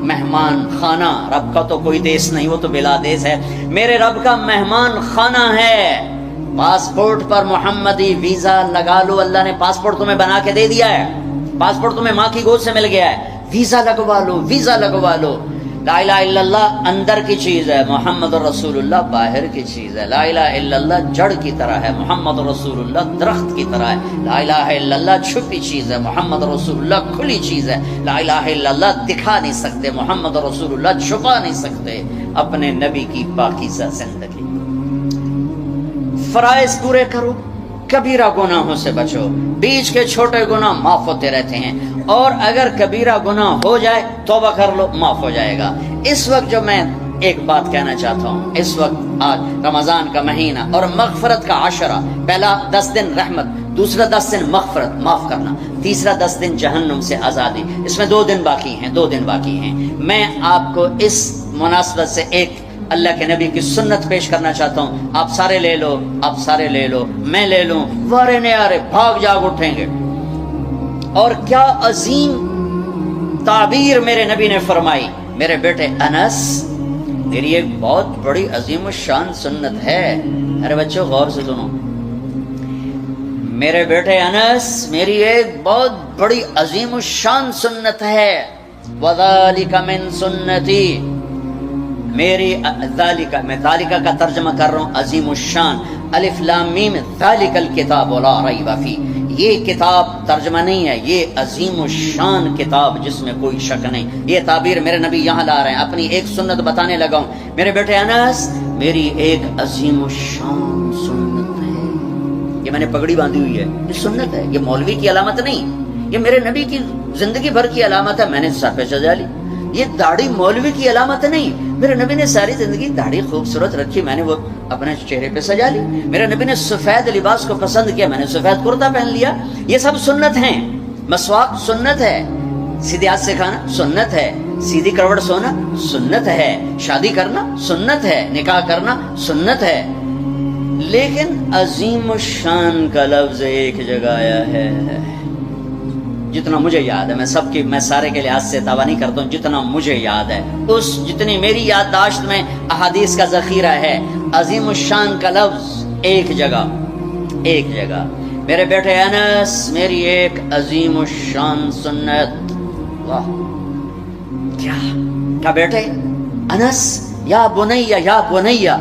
مہمان خانہ، رب کا تو کوئی دیس نہیں، وہ تو بلا دیس ہے، میرے رب کا مہمان خانہ ہے۔ پاسپورٹ پر محمدی ویزا لگا لو، اللہ نے پاسپورٹ تمہیں بنا کے دے دیا ہے، پاسپورٹ تمہیں ماں کی گود سے مل گیا ہے، ویزا لگوا لو، ویزا لگوا لو۔ لا الہ الا اللہ اندر کی چیز ہے، محمد رسول اللہ باہر کی چیز ہے۔ لا الہ الا اللہ جڑ کی طرح ہے، محمد رسول اللہ درخت کی طرح ہے۔ لا الہ الا اللہ چھپی چیز ہے، محمد رسول اللہ کھلی چیز ہے۔ لا الہ الا اللہ دکھا نہیں سکتے، محمد رسول اللہ چھپا نہیں سکتے اپنے نبی کی پاکیزہ زندگی۔ فرائض پورے کرو، کبیرہ گناہوں سے بچو، بیچ کے چھوٹے گناہ معاف ہوتے رہتے ہیں، اور اگر کبیرہ گناہ ہو جائے توبہ کر لو، معاف ہو جائے گا۔ اس وقت جو میں ایک بات کہنا چاہتا ہوں، اس وقت آج رمضان کا مہینہ اور مغفرت کا عشرہ، پہلا 10 دن رحمت، دوسرا 10 دن مغفرت معاف کرنا، تیسرا 10 دن جہنم سے آزادی، اس میں 2 دن باقی ہیں، 2 دن باقی ہیں۔ میں آپ کو اس مناسبت سے ایک اللہ کے نبی کی سنت پیش کرنا چاہتا ہوں، آپ سارے لے لو، آپ سارے لے لو، میں لے لوں، وارے نیارے بھاگ جاگ اٹھیں گے۔ اور کیا عظیم تعبیر میرے نبی نے فرمائی، میرے بیٹے انس، میری ایک بہت بڑی عظیم الشان سنت ہے، ارے بچوں غور سے سنو، میرے بیٹے انس میری ایک بہت بڑی عظیم الشان سنت ہے، وَذَلِكَ مِن سُنَّتِي، میری ذالکہ، میں ذالکہ کا ترجمہ کر رہا ہوں عظیم الشان، الف لام میم ذالک الکتاب لا ریب فیہ، یہ کتاب ترجمہ نہیں ہے، یہ عظیم الشان کتاب جس میں کوئی شک نہیں۔ یہ تعبیر میرے نبی یہاں لا رہے ہیں، اپنی ایک سنت بتانے لگا ہوں، میرے بیٹے انس میری ایک عظیم الشان سنت ہے، یہ میں نے پگڑی باندھی ہوئی ہے، یہ سنت ہے، یہ مولوی کی علامت نہیں، یہ میرے نبی کی زندگی بھر کی علامت ہے، میں نے سر پہ سجا لی، یہ داڑھی مولوی کی علامت نہیں، میرے نبی نے ساری زندگی داڑھی خوبصورت رکھی، میں نے وہ اپنے چہرے پہ سجا لی، میرے نبی نے سفید لباس کو پسند کیا، میں نے سفید کرتا پہن لیا، یہ سب سنت ہیں۔ مسواک سنت ہے، سیدھے ہاتھ سے کھانا سنت ہے، سیدھی کروٹ سونا سنت ہے، شادی کرنا سنت ہے، نکاح کرنا سنت ہے، لیکن عظیم الشان کا لفظ ایک جگہ آیا ہے، جتنا مجھے یاد ہے، میں سارے کے لحاظ سے دعویٰ نہیں کرتا ہوں، جتنا مجھے یاد ہے، جتنی میری یادداشت میں احادیث کا ذخیرہ ہے، عظیم الشان کا لفظ ایک جگہ، میرے بیٹے انس میری ایک عظیم الشان سنت، واہ کیا بیٹے انس، یا بنیا یا بنیا،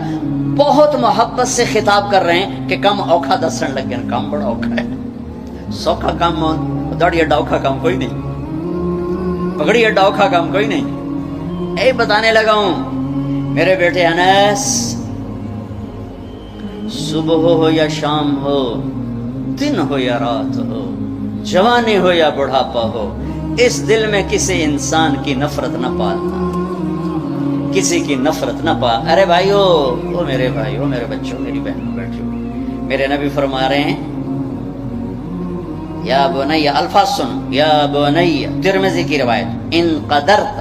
بہت محبت سے خطاب کر رہے ہیں کہ کم اوکھا دسن لگے، کام بڑا اوکھا ہے، سوکھا کام داڑھی اڈا اوکھا کام کوئی نہیں، پگڑی اڈا اوکھا کام کوئی نہیں، اے بتانے لگا ہوں میرے بیٹے انس، صبح ہو یا شام ہو، دن ہو یا رات ہو، جوانی ہو یا بڑھاپا ہو، اس دل میں کسی انسان کی نفرت نہ پالنا، کسی کی نفرت نہ پال۔ ارے بھائیو، او میرے بھائیو، میرے بچوں، میری بہنوں، بیٹھو، میرے نبی فرما رہے ہیں یا بنی، الفاظ سن، یا بنی، ترمذی کی روایت، ان قدرت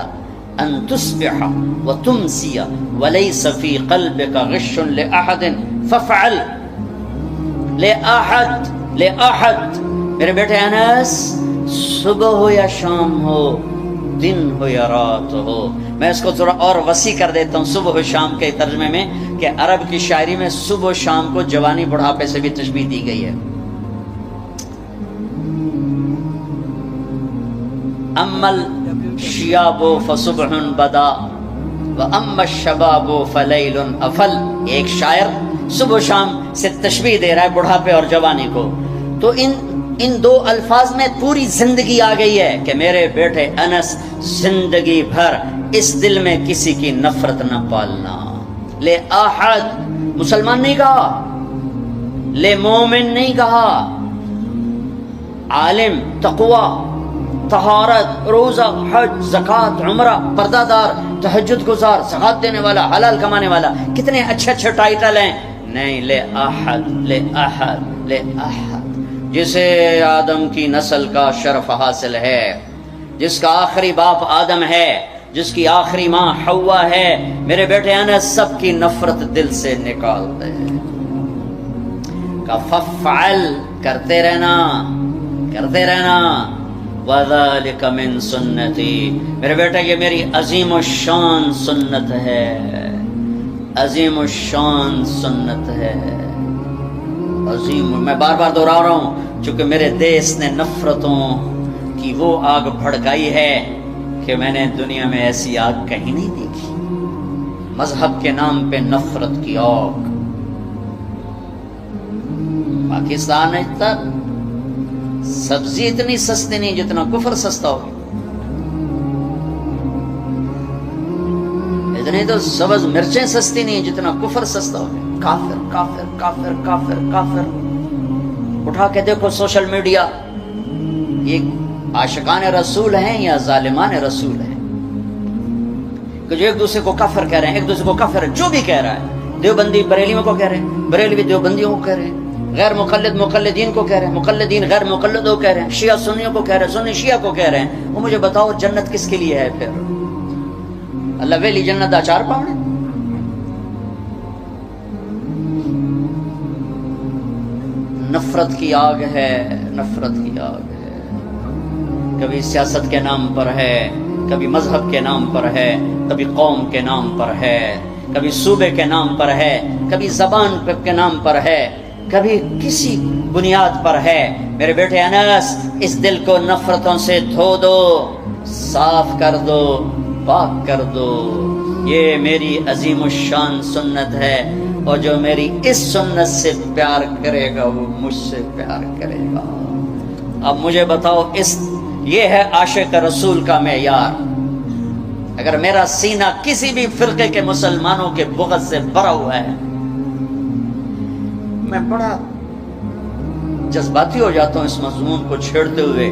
ان تصبح وتمسی وليس في قلبك غش لاحد فافعل، لاحد، میرے بیٹے انس، صبح ہو یا شام ہو، دن ہو یا رات ہو، میں اس کو تھوڑا اور وسیع کر دیتا ہوں صبح و شام کے ترجمے میں، کہ عرب کی شاعری میں صبح و شام کو جوانی بڑھاپے سے بھی تشبیہ دی گئی ہے۔ اما الشیاب فصبح بدا واما الشباب فلیل افل، ایک شاعر صبح و شام سے تشبیہ دے رہا ہے بڑھاپے اور جوانی کو، تو ان دو الفاظ میں پوری زندگی آ گئی ہے کہ میرے بیٹے انس، زندگی بھر اس دل میں کسی کی نفرت نہ پالنا، لے احد، مسلمان نہیں کہا، لے مومن نہیں کہا، عالم، تقوی، طہارت، روزہ، حج، زکوٰۃ، عمرہ، پردہ دار، تہجد گزار، زکوٰۃ دینے والا، حلال کمانے والا، کتنے اچھے اچھے ٹائٹل ہیں. نہیں، لے احد، لے احد، لے احد، جسے آدم کی نسل کا شرف حاصل ہے، جس کا آخری باپ آدم ہے، جس کی آخری ماں حوا ہے. میرے بیٹے انس سب کی نفرت دل سے نکال دے. فَفْعَلْ، کرتے رہنا، کرتے رہنا. وَذَلِكَ مِن سُنَّتِي، میرے بیٹے یہ میری عظیم الشان سنت ہے، عظیم الشان سنت ہے. عظیم، میں بار بار دہرا رہا ہوں چونکہ میرے دیس نے نفرتوں کی وہ آگ بھڑکائی ہے کہ میں نے دنیا میں ایسی آگ کہیں نہیں دیکھی. مذہب کے نام پہ نفرت کی آگ. پاکستان میں تک سبزی اتنی سستی نہیں جتنا کفر سستا ہو. اتنی تو سبز مرچیں سستی نہیں جتنا کفر سستا ہو. کافر کافر کافر کافر کافر. اٹھا کے دیکھو سوشل میڈیا، یہ عاشقان رسول ہیں یا ظالمان رسول ہیں کہ جو ایک دوسرے کو کافر کہہ رہے ہیں، ایک دوسرے کو کافر جو بھی کہہ رہا ہے. دیوبندی بریلیوں کو کہہ رہے ہیں، بریلوی دیوبندیوں کو کہہ رہے ہیں، غیر مقلد مقلدین کو کہہ رہے ہیں، مقلدین غیر مقلدوں کو کہہ رہے ہیں، شیعہ سنیوں کو کہہ رہے ہیں، سنی شیعہ کو کہہ رہے ہیں. وہ مجھے بتاؤ جنت کس کے لیے ہے پھر؟ اللہ ویلی جنت اچار پاؤنے؟ نفرت کی آگ ہے، نفرت کی آگ ہے. کبھی سیاست کے نام پر ہے، کبھی مذہب کے نام پر ہے، کبھی قوم کے نام پر ہے، کبھی صوبے کے نام پر ہے، کبھی زبان کے نام پر ہے، کبھی کسی بنیاد پر ہے. میرے بیٹے انس، اس دل کو نفرتوں سے دھو دو، صاف کر دو، پاک کر دو. یہ میری عظیم الشان سنت ہے، اور جو میری اس سنت سے پیار کرے گا وہ مجھ سے پیار کرے گا. اب مجھے بتاؤ، یہ ہے عاشق رسول کا معیار. اگر میرا سینہ کسی بھی فرقے کے مسلمانوں کے بغض سے بھرا ہوا ہے، میں بڑا جذباتی ہو جاتا ہوں اس مضمون کو چھیڑتے ہوئے.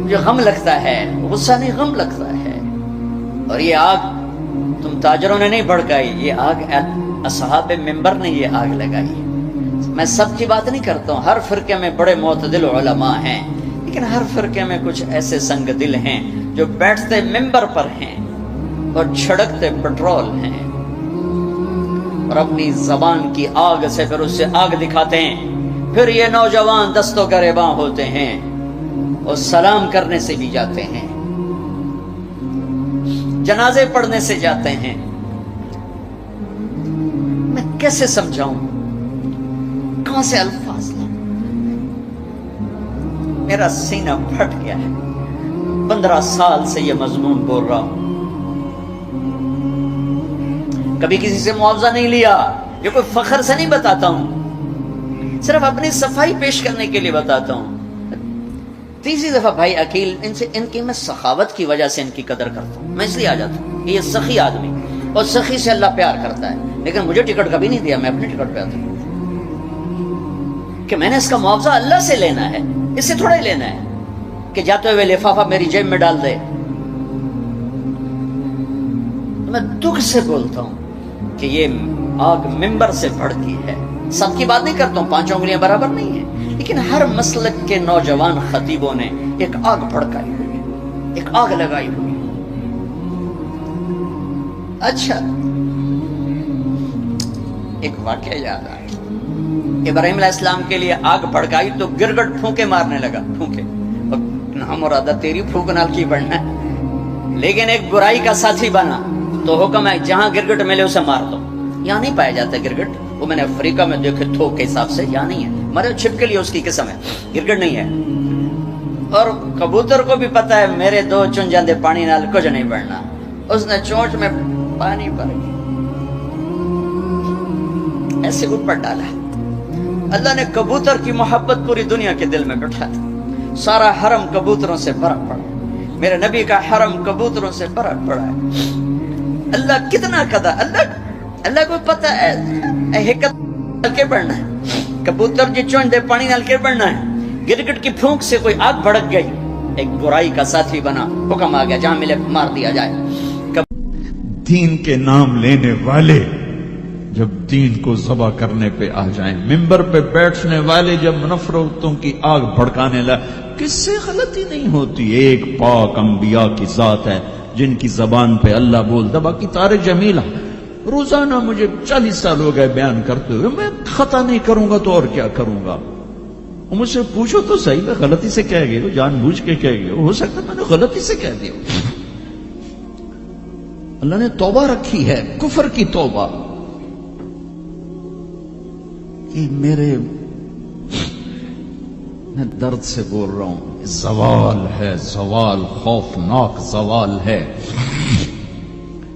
مجھے غم لگتا ہے، غصہ نہیں غم لگتا ہے. اور یہ آگ تم تاجروں نے نہیں بھڑکائی، یہ آگ اصحاب منبر نے یہ آگ لگائی. میں سب کی بات نہیں کرتا ہوں، ہر فرقے میں بڑے معتدل علماء ہیں، لیکن ہر فرقے میں کچھ ایسے سنگ دل ہیں جو بیٹھتے منبر پر ہیں اور چھڑکتے پٹرول ہیں، اور اپنی زبان کی آگ سے پھر اس سے آگ دکھاتے ہیں. پھر یہ نوجوان دستوں گریباں ہوتے ہیں اور سلام کرنے سے بھی جاتے ہیں، جنازے پڑھنے سے جاتے ہیں. میں کیسے سمجھاؤں، کہاں سے الفاظ لاؤں؟ میرا سینہ پھٹ گیا ہے. 15 سال سے یہ مضمون بول رہا ہوں، کبھی کسی سے معاوضہ نہیں لیا. یہ کوئی فخر سے نہیں بتاتا ہوں، صرف اپنی صفائی پیش کرنے کے لیے بتاتا ہوں. تیسری دفعہ بھائی عقیل، ان کی میں سخاوت کی وجہ سے ان کی قدر کرتا ہوں. میں اس لیے آ جاتا ہوں کہ یہ سخی آدمی، اور سخی سے اللہ پیار کرتا ہے. لیکن مجھے ٹکٹ کبھی نہیں دیا، میں اپنے ٹکٹ پہ آتا ہوں کہ میں نے اس کا معاوضہ اللہ سے لینا ہے، اس سے تھوڑا ہی لینا ہے کہ جاتے ہوئے لفافہ میری جیب میں ڈال دے. میں دکھ سے بولتا ہوں کہ یہ آگ منبر سے بھڑکی ہے. سب کی بات نہیں کرتا ہوں، 5 انگلیاں برابر نہیں ہیں، لیکن ہر مسلک کے نوجوان خطیبوں نے ایک آگ بھڑکائی ہوئی، ایک آگ لگائی ہوئی. اچھا، ایک واقعہ یاد آیا. ابراہیم علیہ السلام کے لیے آگ بھڑکائی تو گرگٹ پھونکے مارنے لگا. پھونکے، نہ مرادہ تیری پھونک نال کی بڑھنا ہے، لیکن ایک برائی کا ساتھی بنا تو حکم ہے جہاں گرگٹ ملے اسے مار دو. یہاں نہیں پایا جاتا گرگٹ، وہ میں نے افریقہ میں دیکھے تھوک کے حساب سے، یہاں نہیں ہے. مرے چھپ کے لیے اس کی قسم ہے، گرگٹ نہیں ہے. اور کبوتر کو بھی پتا ہے میرے 2 چن جاندے پانی نال کچھ نہیں بڑھنا. اس نے چونچ میں پانی بھر کے ایسے اوپر ڈالا. اللہ نے کبوتر کی محبت پوری دنیا کے دل میں بٹھا دی. سارا حرم کبوتروں سے بھرا پڑا. میرے نبی کا حرم کبوتروں سے بھرا پڑا ہے. اللہ کتنا قدر، اللہ کو پتہ ہے حکمت کے پڑھنا ہے. کبوتر جی چونچ دے پانی نال گر بڑھنا ہے. گرگٹ کی پھونک سے کوئی آگ بھڑک گئی, ایک برائی کا ساتھی بنا, حکم آ گیا جہاں ملے مار دیا جائے. دین کے نام لینے والے جب دین کو ذبح کرنے پہ آ جائیں, ممبر پہ بیٹھنے والے جب نفرتوں کی آگ بھڑکانے لائے, کس سے غلطی نہیں ہوتی. ایک پاک انبیاء کی ذات ہے جن کی زبان پہ اللہ بولتا. باقی تارے جمیلہ روزانہ مجھے 40 سال ہو گئے بیان کرتے ہوئے, میں خطا نہیں کروں گا تو اور کیا کروں گا. مجھ سے پوچھو تو صحیح, میں غلطی سے کہہ گئے, جان بوجھ کے کہہ گئے, ہو سکتا ہے میں نے غلطی سے کہہ دیا. اللہ نے توبہ رکھی ہے, کفر کی توبہ, کہ میں درد سے بول رہا ہوں. زوال ہے, زوال خوفناک زوال ہے.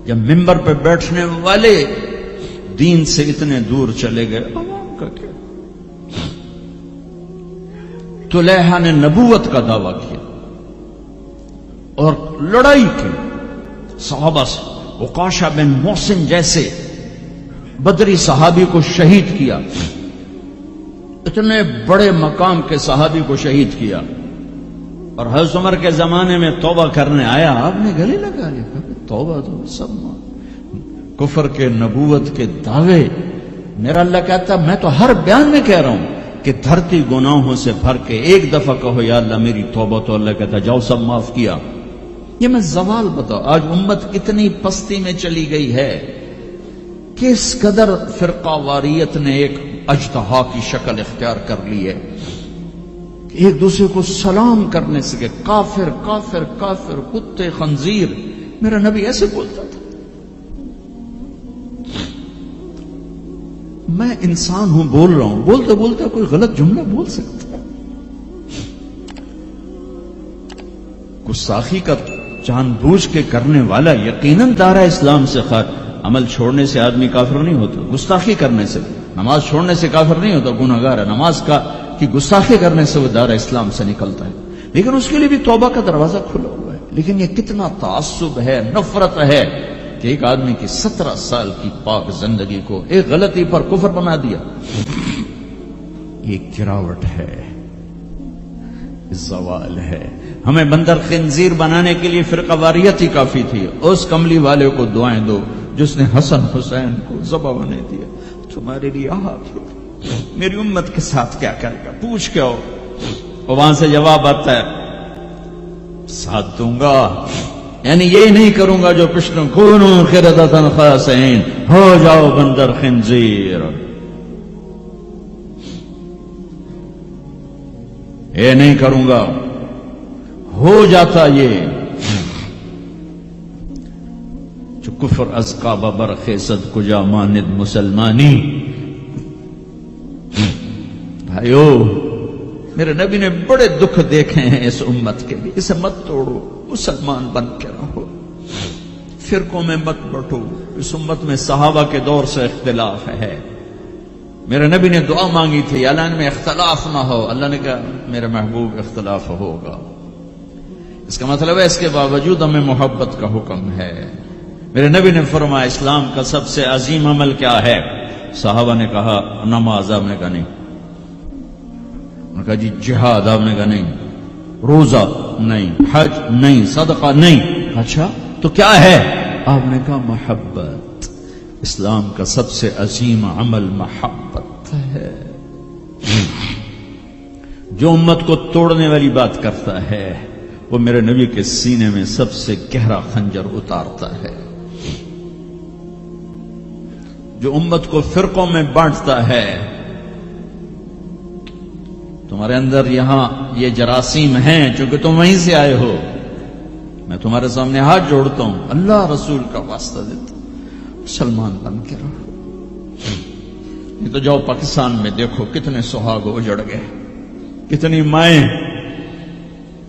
جب ممبر پہ بیٹھنے والے دین سے اتنے دور چلے گئے, عوام کا کیا. طلحہ نے نبوت کا دعویٰ کیا اور لڑائی کی صحابہ سے. عکاشہ بن محسن جیسے بدری صحابی کو شہید کیا, اتنے بڑے مقام کے صحابی کو شہید کیا. اور حضرت عمر کے زمانے میں توبہ کرنے آیا, آپ نے گلے لگا لیا, توبہ تو سب کفر کے نبوت کے دعوے. میرا اللہ کہتا میں تو ہر بیان میں کہہ رہا ہوں کہ دھرتی گناہوں سے بھر کے ایک دفعہ کہو یا اللہ میری توبہ, تو اللہ کہتا جاؤ سب معاف کیا. یہ میں زوال بتاؤ. آج امت کتنی پستی میں چلی گئی ہے, کس قدر فرقہ واریت نے ایک اجتہا کی شکل اختیار کر لی ہے. ایک دوسرے کو سلام کرنے سے کہ کافر کافر کافر, کتے خنزیر. میرا نبی ایسے بولتا تھا. میں انسان ہوں, بول رہا ہوں, بولتے بولتے کوئی غلط جملہ بول سکتا ہے. گستاخی کا جان بوجھ کے کرنے والا یقیناً دارہ اسلام سے خارج. عمل چھوڑنے سے آدمی کافر نہیں ہوتا, گستاخی کرنے سے. نماز چھوڑنے سے کافر نہیں ہوتا, گناہگار ہے. نماز کی گستاخی کرنے سے وہ دارہ اسلام سے نکلتا ہے, لیکن اس کے لیے بھی توبہ کا دروازہ کھلا ہوا ہے. لیکن یہ کتنا تعصب ہے, نفرت ہے کہ ایک آدمی کی 17 سال کی پاک زندگی کو ایک غلطی پر کفر بنا دیا. یہ گراوٹ ہے, زوال ہے. ہمیں بندر خنزیر بنانے کے لیے فرقہ واریت ہی کافی تھی. اس کملی والے کو دعائیں دو جس نے حسن حسین کو ذبح بنے دیا. تمہارے لیے میری امت کے ساتھ کیا کرے گا, پوچھ کے آؤ. اور وہاں سے جواب آتا ہے ساتھ دوں گا, یعنی یہی نہیں کروں گا جو پشتوں کونو قردۃ خاسئین, ہو جاؤ بندر خنزیر. یہ نہیں کروں گا, ہو جاتا یہ. جو کفر از کعبہ برخیزد کجا ماند مسلمانی. بھائیو, میرے نبی نے بڑے دکھ دیکھے ہیں اس امت کے لیے. اسے مت توڑو, مسلمان بن کے رہو, فرقوں میں مت بٹو. اس امت میں صحابہ کے دور سے اختلاف ہے. میرے نبی نے دعا مانگی تھی اعلان میں اختلاف نہ ہو. اللہ نے کہا میرے محبوب اختلاف ہوگا. اس کا مطلب ہے اس کے باوجود ہمیں محبت کا حکم ہے. میرے نبی نے فرمایا اسلام کا سب سے عظیم عمل کیا ہے؟ صحابہ نے کہا نماز. آپ نے کہا نہیں. انہوں نے کہا جی جہاد. آپ نے کہا نہیں. روزہ نہیں. حج نہیں. صدقہ نہیں. اچھا تو کیا ہے؟ آپ نے کہا محبت. اسلام کا سب سے عظیم عمل محبت ہے. جو امت کو توڑنے والی بات کرتا ہے وہ میرے نبی کے سینے میں سب سے گہرا خنجر اتارتا ہے. جو امت کو فرقوں میں بانٹتا ہے, تمہارے اندر یہاں یہ جراثیم ہیں چونکہ تم وہیں سے آئے ہو. میں تمہارے سامنے ہاتھ جوڑتا ہوں, اللہ رسول کا واسطہ دیتا ہوں, مسلمان بن کے رہو. یہ تو جاؤ پاکستان میں دیکھو کتنے سہاگ اجڑ گئے, کتنی مائیں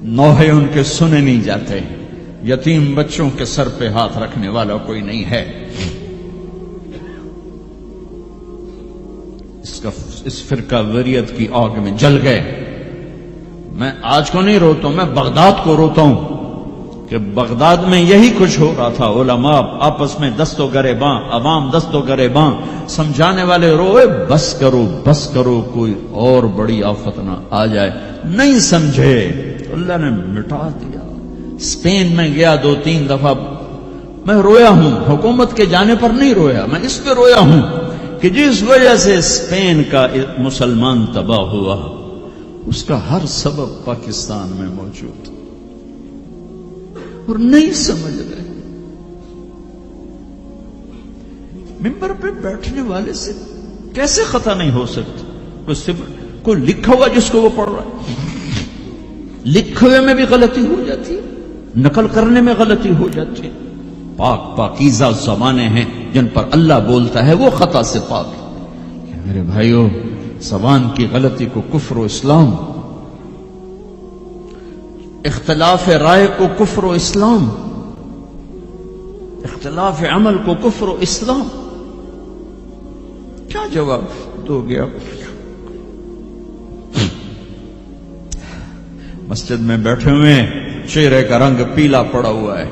نوحے ان کے سنے نہیں جاتے, یتیم بچوں کے سر پہ ہاتھ رکھنے والا کوئی نہیں ہے. اس فرقہ وریت کی آگ میں جل گئے. میں آج کو نہیں روتا ہوں, میں بغداد کو روتا ہوں. کہ بغداد میں یہی کچھ ہو رہا تھا، علماء آپس میں دست و گریباں، عوام دست و گریباں، سمجھانے والے روئے بس کرو کوئی اور بڑی آفت نہ آ جائے، نہیں سمجھے تو اللہ نے مٹا دیا۔ اسپین میں گیا 2-3 دفعہ، میں رویا ہوں، حکومت کے جانے پر نہیں رویا، میں اس پہ رویا ہوں کہ جس وجہ سے اسپین کا مسلمان تباہ ہوا اس کا ہر سبب پاکستان میں موجود اور نہیں سمجھ رہے۔ ممبر پہ بیٹھنے والے سے کیسے خطا نہیں ہو سکتی؟ کوئی لکھا ہوا جس کو وہ پڑھ رہا ہے، لکھے ہوئے میں بھی غلطی ہو جاتی ہے، نقل کرنے میں غلطی ہو جاتی ہے۔ پاکیزہ زبانیں ہیں جن پر اللہ بولتا ہے، وہ خطا سے پاک ہے۔ میرے بھائیوں، زبان کی غلطی کو کفر و اسلام، اختلاف رائے کو کفر و اسلام، اختلاف عمل کو کفر و اسلام، کیا جواب دو گے آپ؟ مسجد میں بیٹھے ہوئے چہرے کا رنگ پیلا پڑا ہوا ہے،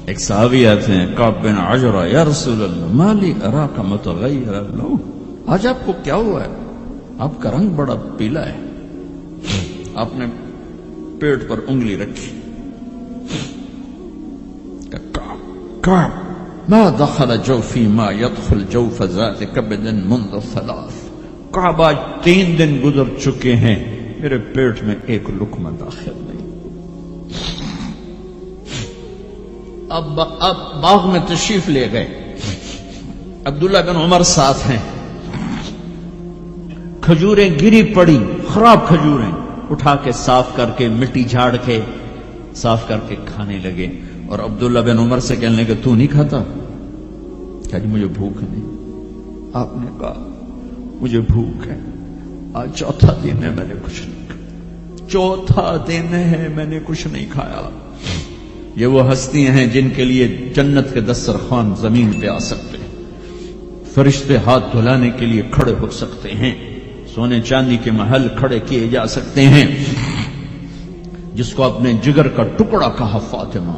ایک صحابی آتے ہیں، کعب بن عجرہ، یا رسول اللہ مالی اراک متغیر اللون، آج آپ کو کیا ہوا ہے؟ آپ کا رنگ بڑا پیلا ہے۔ آپ نے پیٹ پر انگلی رکھی، کعب ما دخل جوفی ما يدخل جوف ذات کبد منذ 3، کعب آج 3 دن گزر چکے ہیں، میرے پیٹ میں ایک لقمہ داخل نہیں۔ اب باغ میں تشریف لے گئے، عبداللہ بن عمر ساتھ ہیں، کھجوریں گری پڑی، خراب کھجوریں اٹھا کے صاف کر کے مٹی جھاڑ کے صاف کر کے کھانے لگے، اور عبداللہ بن عمر سے کہنے لگے تو نہیں کھاتا؟ کہا جی مجھے بھوک نہیں۔ آپ نے کہا مجھے بھوک ہے، آج 4تھا دن ہے میں نے کچھ نہیں کھایا، 4تھا دن ہے میں نے کچھ نہیں کھایا۔ یہ وہ ہستیاں ہیں جن کے لیے جنت کے دسترخوان زمین پہ آ سکتے ہیں، فرشتے ہاتھ دھلانے کے لیے کھڑے ہو سکتے ہیں، سونے چاندی کے محل کھڑے کیے جا سکتے ہیں۔ جس کو اپنے جگر کا ٹکڑا کہا فاطمہ،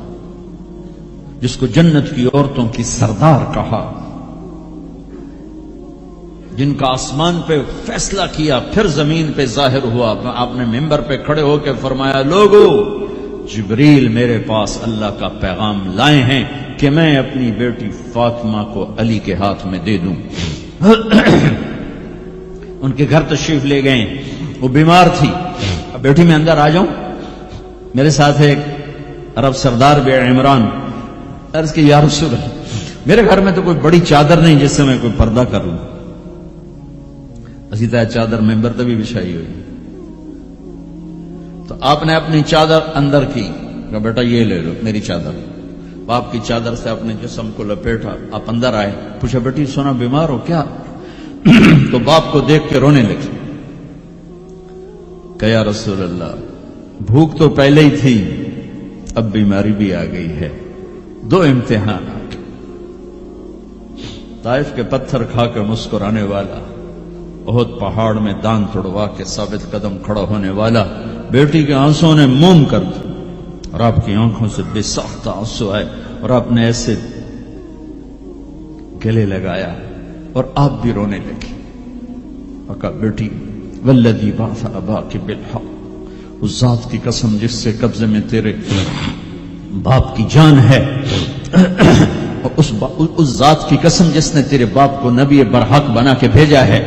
جس کو جنت کی عورتوں کی سردار کہا، جن کا آسمان پہ فیصلہ کیا پھر زمین پہ ظاہر ہوا، آپ نے ممبر پہ کھڑے ہو کے فرمایا لوگو جبریل میرے پاس اللہ کا پیغام لائے ہیں کہ میں اپنی بیٹی فاطمہ کو علی کے ہاتھ میں دے دوں۔ ان کے گھر تشریف لے گئے، وہ بیمار تھی، اب بیٹی میں اندر آ جاؤں؟ میرے ساتھ ایک عرب سردار بے عمران، عرض کی یا رسول اللہ میرے گھر میں تو کوئی بڑی چادر نہیں جس سے میں کوئی پردہ کر لوں، اسی طرح چادر ممبر تے بھی بچھائی ہوئی، تو آپ نے اپنی چادر اندر کی، کہا بیٹا یہ لے لو میری چادر، باپ کی چادر سے اپنے جسم کو لپیٹا، آپ اندر آئے، پوچھا بیٹی سونا بیمار ہو کیا؟ تو باپ کو دیکھ کے رونے لگی، کہ یا رسول اللہ بھوک تو پہلے ہی تھی، اب بیماری بھی آ گئی ہے، 2 امتحانات، طائف کے پتھر کھا کے مسکرانے والا، احد پہاڑ میں دان توڑوا کے ثابت قدم کھڑا ہونے والا، بیٹی کے آنسوں نے موم کر دی اور آپ کی آنکھوں سے بے ساختہ آنسو آئے اور آپ نے ایسے گلے لگایا اور آپ بھی رونے لگی اور کہا بیٹی والذی بعث اباک بالحق، اس ذات کی قسم جس سے قبضے میں تیرے باپ کی جان ہے، اور اس ذات کی قسم جس نے تیرے باپ کو نبی برحق بنا کے بھیجا ہے،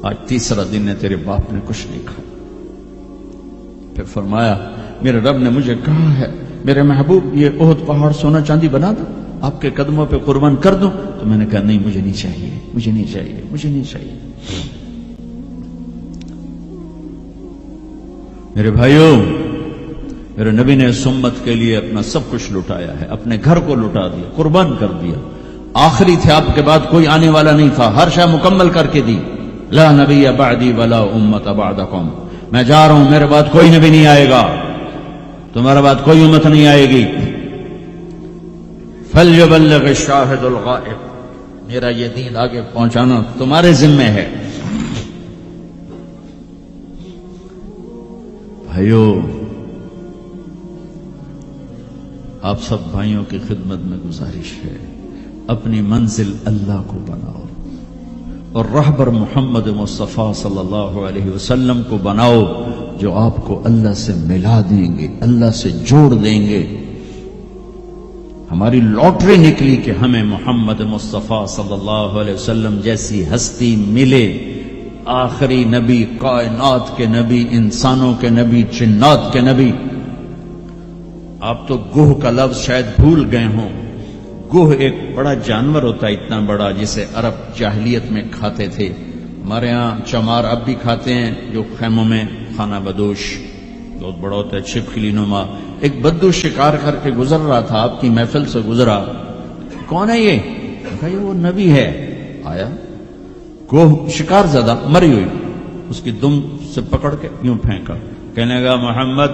آج 3 دن ہے تیرے باپ نے کچھ نہیں کھایا۔ پھر فرمایا میرے رب نے مجھے کہا ہے میرے محبوب یہ احد پہاڑ سونا چاندی بنا دوں، آپ کے قدموں پہ قربان کر دوں؟ تو میں نے کہا نہیں مجھے نہیں چاہیے، مجھے نہیں چاہیے، مجھے نہیں چاہیے۔ میرے بھائیوں، میرے نبی نے اس امت کے لیے اپنا سب کچھ لٹایا ہے، اپنے گھر کو لٹا دیا، قربان کر دیا، آخری تھے، آپ کے بعد کوئی آنے والا نہیں تھا، ہر شے مکمل کر کے دی، لا نبی بعدی ولا امت بعدکم، میں جا رہا ہوں، میرے بعد کوئی نبی نہیں آئے گا، تمہارے بعد کوئی امت نہیں آئے گی، فلیبلغ الشاہد الغائب، میرا یہ دین آگے پہنچانا تمہارے ذمہ ہے۔ بھائیو، آپ سب بھائیوں کی خدمت میں گزارش ہے، اپنی منزل اللہ کو بناؤ اور رہبر محمد مصطفیٰ صلی اللہ علیہ وسلم کو بناؤ، جو آپ کو اللہ سے ملا دیں گے، اللہ سے جوڑ دیں گے۔ ہماری لاٹری نکلی کہ ہمیں محمد مصطفیٰ صلی اللہ علیہ وسلم جیسی ہستی ملے، آخری نبی، کائنات کے نبی، انسانوں کے نبی، جنات کے نبی۔ آپ تو گوہ کا لفظ شاید بھول گئے ہوں۔ گوہ ایک بڑا جانور ہوتا ہے، اتنا بڑا، جسے عرب جاہلیت میں کھاتے تھے۔ ہمارے ہاں چمار اب بھی کھاتے ہیں، جو خیموں میں خانہ بدوش بہت بڑا ہوتا ہے، چھپکلی نما۔ ایک بدو شکار کر کے گزر رہا تھا، آپ کی محفل سے گزرا۔ کون ہے یہ؟ کہا یہ وہ نبی ہے۔ آیا گوہ شکار زدہ مری ہوئی، اس کی دم سے پکڑ کے یوں پھینکا، کہنے لگا محمد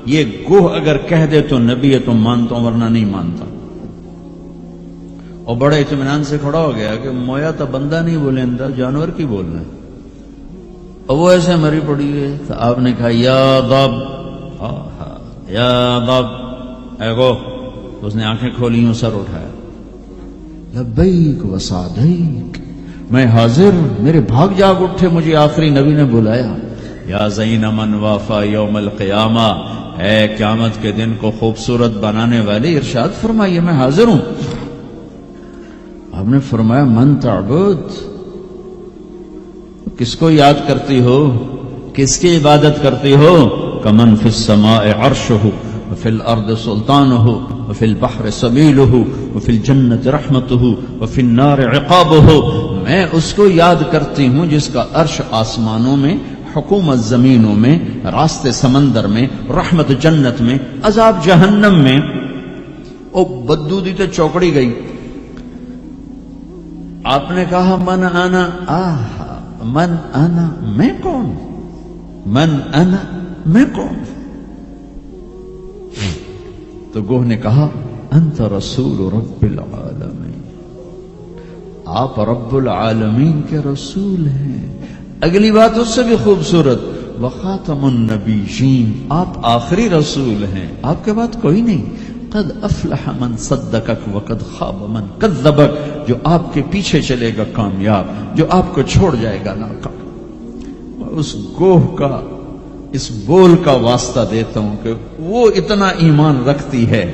یہ گوہ اگر کہہ دے تو نبی ہے تو مانتا ہوں، ورنہ نہیں مانتا۔ اور بڑے اطمینان سے کھڑا ہو گیا کہ مویا تو بندہ نہیں بولے، جانور کی بولنا ہے۔ اور وہ ایسے مری پڑی ہے تو آپ نے کہا یا ضب، یا ضب، اے گو۔ اس نے آنکھیں کھولی، ہوں سر اٹھایا، لبیک و سعدیک، میں حاضر، میرے بھاگ جاگ اٹھے، مجھے آخری نبی نے بلایا۔ یا زین من وافا یوم القیامہ، اے قیامت کے دن کو خوبصورت بنانے والے، ارشاد فرمائیے میں حاضر ہوں۔ آپ نے فرمایا من تعبد، کس کو یاد کرتی ہو، کس کی عبادت کرتی ہو؟ کمن فی السماء عرشہ وفی الارض سلطانہ وفی البحر سبیلہ وفی الجنت رحمتہ وفی النار عقابہ۔ میں اس کو یاد کرتی ہوں جس کا عرش آسمانوں میں، حکومت زمینوں میں، راستے سمندر میں، رحمت جنت میں، عذاب جہنم میں۔ او بدو دی تو چوکڑی گئی۔ آپ نے کہا من انا، من انا، میں کون؟ من انا، میں کون؟ تو گوہ نے کہا انت رسول رب العالمین، آپ رب العالمین کے رسول ہیں۔ اگلی بات اس سے بھی خوبصورت، وخاتم النبیین، آپ آخری رسول ہیں، آپ کے بعد کوئی نہیں۔ قد افلح من صدقک وقد خاب من کذبک، جو آپ کے پیچھے چلے گا کامیاب، جو آپ کو چھوڑ جائے گا ناکام۔ اس گوہ کا، اس بول کا واسطہ دیتا ہوں کہ وہ اتنا ایمان رکھتی ہے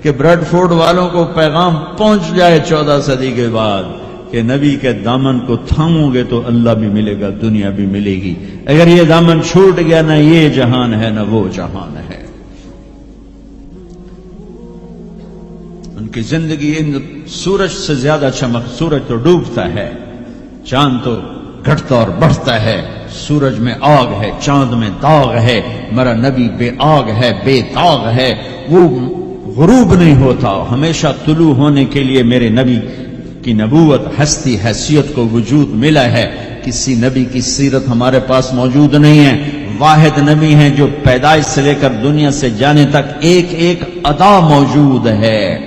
کہ بریڈ فورڈ والوں کو پیغام پہنچ جائے 14 صدی کے بعد کہ نبی کے دامن کو تھامو گے تو اللہ بھی ملے گا، دنیا بھی ملے گی۔ اگر یہ دامن چھوٹ گیا، نہ یہ جہان ہے نہ وہ جہان ہے۔ ان کی زندگی سورج سے زیادہ چمک، سورج تو ڈوبتا ہے، چاند تو گھٹتا اور بڑھتا ہے، سورج میں آگ ہے، چاند میں داغ ہے، میرا نبی بے آگ ہے، بے داغ ہے، وہ غروب نہیں ہوتا، ہمیشہ طلوع ہونے کے لیے میرے نبی کی نبوت، ہستی، حیثیت کو وجود ملا ہے۔ کسی نبی کی سیرت ہمارے پاس موجود نہیں ہے۔ واحد نبی ہیں جو پیدائش سے لے کر دنیا سے جانے تک ایک ایک ادا موجود ہے۔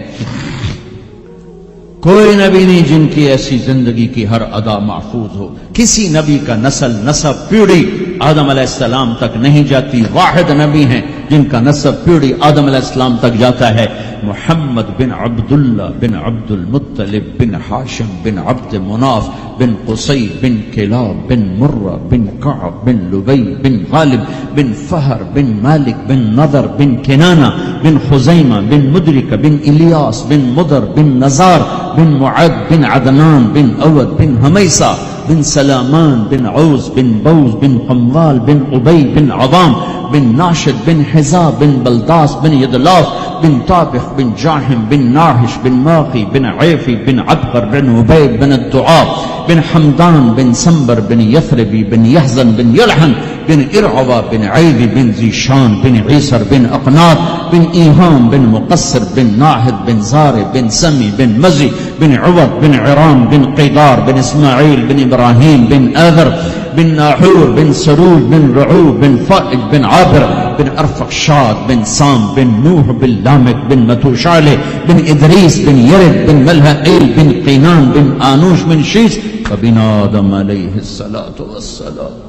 کوئی نبی نہیں جن کی ایسی زندگی کی ہر ادا محفوظ ہو۔ کسی نبی کا نسب پیڑھی آدم علیہ السلام تک نہیں جاتی، واحد نبی ہیں جن کا نسب پیڑھی آدم علیہ السلام تک جاتا ہے۔ محمد بن عبداللہ بن عبد المطلب بن ہاشم بن عبد مناف بن قصی بن کلاب بن مرہ بن کعب بن لبی بن غالب بن فہر بن مالک بن نضر بن کنانہ بن خزیمہ بن مدرک بن الیاس بن مدر بن نزار بن معد بن عدنان بن اود بن حمیسہ بن سلامان بن عوز بن بوز بن قموال بن عبی بن عظام بن ناشد بن حزا بن بلداس بن یدلاف بن طابخ بن جاحم بن ناحش بن ماقی بن عیفی بن عبقر بن عبید بن الدعاء بن حمدان بن سنبر بن یثربی بن یحزن بن یلحن بن ارعوا بن عیدی بن زیشان بن عیسر بن اقناط بن ایہام بن مقصر بن ناحد بن زار بن سمی بن مزی بن عوض بن عرام بن قیدار بن اسماعیل بن ابراہیم بن آذر بن ناحور بن سرود بن رعوب بن فائج بن عابر بن ارفقشاد بن سام بن نوح بن لامک بن متوشالح بن ادریس بن یرد بن ملحائیل بن قینان بن آنوش بن شیس وبن آدم علیہ السلام۔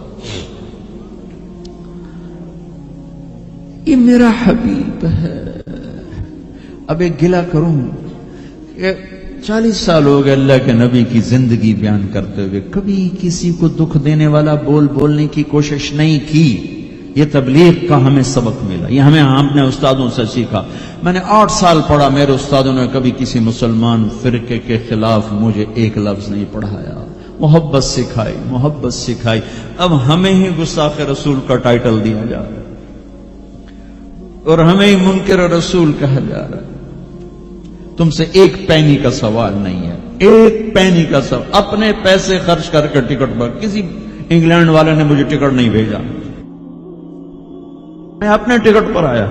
یہ میرا حبیب ہے، اب ایک گلہ کروں کہ 40 سال ہو گئے اللہ کے نبی کی زندگی بیان کرتے ہوئے، کبھی کسی کو دکھ دینے والا بولنے کی کوشش نہیں کی. یہ تبلیغ کا ہمیں سبق ملا، یہ ہمیں اپنے استادوں سے سیکھا. میں نے 8 سال پڑھا، میرے استادوں نے کبھی کسی مسلمان فرقے کے خلاف مجھے ایک لفظ نہیں پڑھایا. محبت سکھائی. اب ہمیں ہی گستاخ رسول کا ٹائٹل دیا جا رہا ہے اور ہمیں ہی منکر رسول کہا جا رہا ہے. تم سے ایک پینی کا سوال نہیں ہے، ایک پینی کا سوال. اپنے پیسے خرچ کر کے ٹکٹ پر، کسی انگلینڈ والے نے مجھے ٹکٹ نہیں بھیجا، میں اپنے ٹکٹ پر آیا،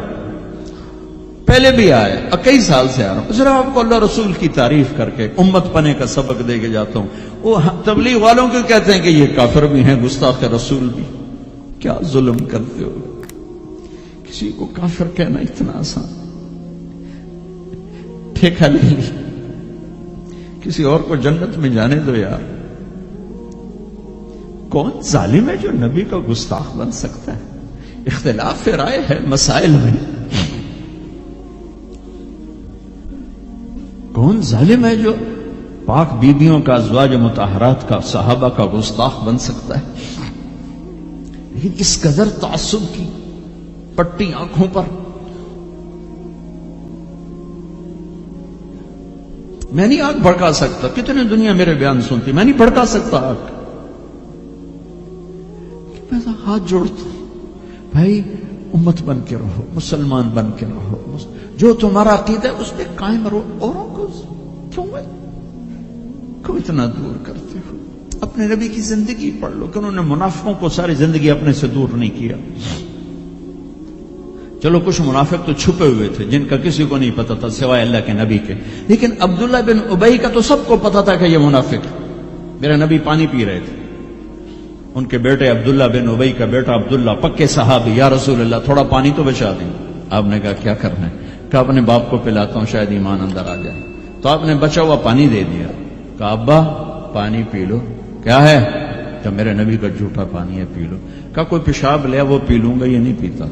پہلے بھی آیا، کئی سال سے آ رہا ہوں. ذرا آپ کو اللہ رسول کی تعریف کر کے امت پنے کا سبق دے کے جاتا ہوں. وہ تبلیغ والوں کو کہتے ہیں کہ یہ کافر بھی ہیں، گستاخ رسول بھی. کیا ظلم کرتے ہو، کسی کو کافر کہنا اتنا آسان. ٹھیکہ لے لی، کسی اور کو جنت میں جانے دو یار. کون ظالم ہے جو نبی کا گستاخ بن سکتا ہے؟ اختلاف رائے ہے مسائل میں. کون ظالم ہے جو پاک بیبیوں کا، ازواج مطہرات کا، صحابہ کا گستاخ بن سکتا ہے؟ لیکن اس قدر تعصب کی پٹی آنکھوں پر. میں نہیں آگ بھڑکا سکتا، کتنے دنیا میرے بیان سنتی، میں نہیں بھڑکا سکتا آگ. میں تو ہاتھ جوڑتا ہوں، بھائی امت بن کے رہو، مسلمان بن کے رہو، جو تمہارا عقیدہ ہے اس پہ قائم رہو. اوروں کو کیوں اتنا دور کرتے ہو؟ اپنے نبی کی زندگی پڑھ لو کہ انہوں نے منافقوں کو ساری زندگی اپنے سے دور نہیں کیا. چلو کچھ منافق تو چھپے ہوئے تھے جن کا کسی کو نہیں پتا تھا سوائے اللہ کے نبی کے، لیکن عبداللہ بن ابی کا تو سب کو پتا تھا کہ یہ منافق. میرے نبی پانی پی رہے تھے، ان کے بیٹے عبداللہ بن ابی کا بیٹا عبداللہ پکے صحابی، یا رسول اللہ تھوڑا پانی تو بچا دیں. آپ نے کہا کیا کرنا ہے؟ کہا اپنے باپ کو پلاتا ہوں شاید ایمان اندر آ جائے. تو آپ نے بچا ہوا پانی دے دیا، کہا ابا پانی پی لو. کیا ہے؟ کہ میرے نبی کا جھوٹا پانی ہے، پی لو. کہا کوئی پیشاب لیا وہ پی لوں گا، یہ نہیں پیتا.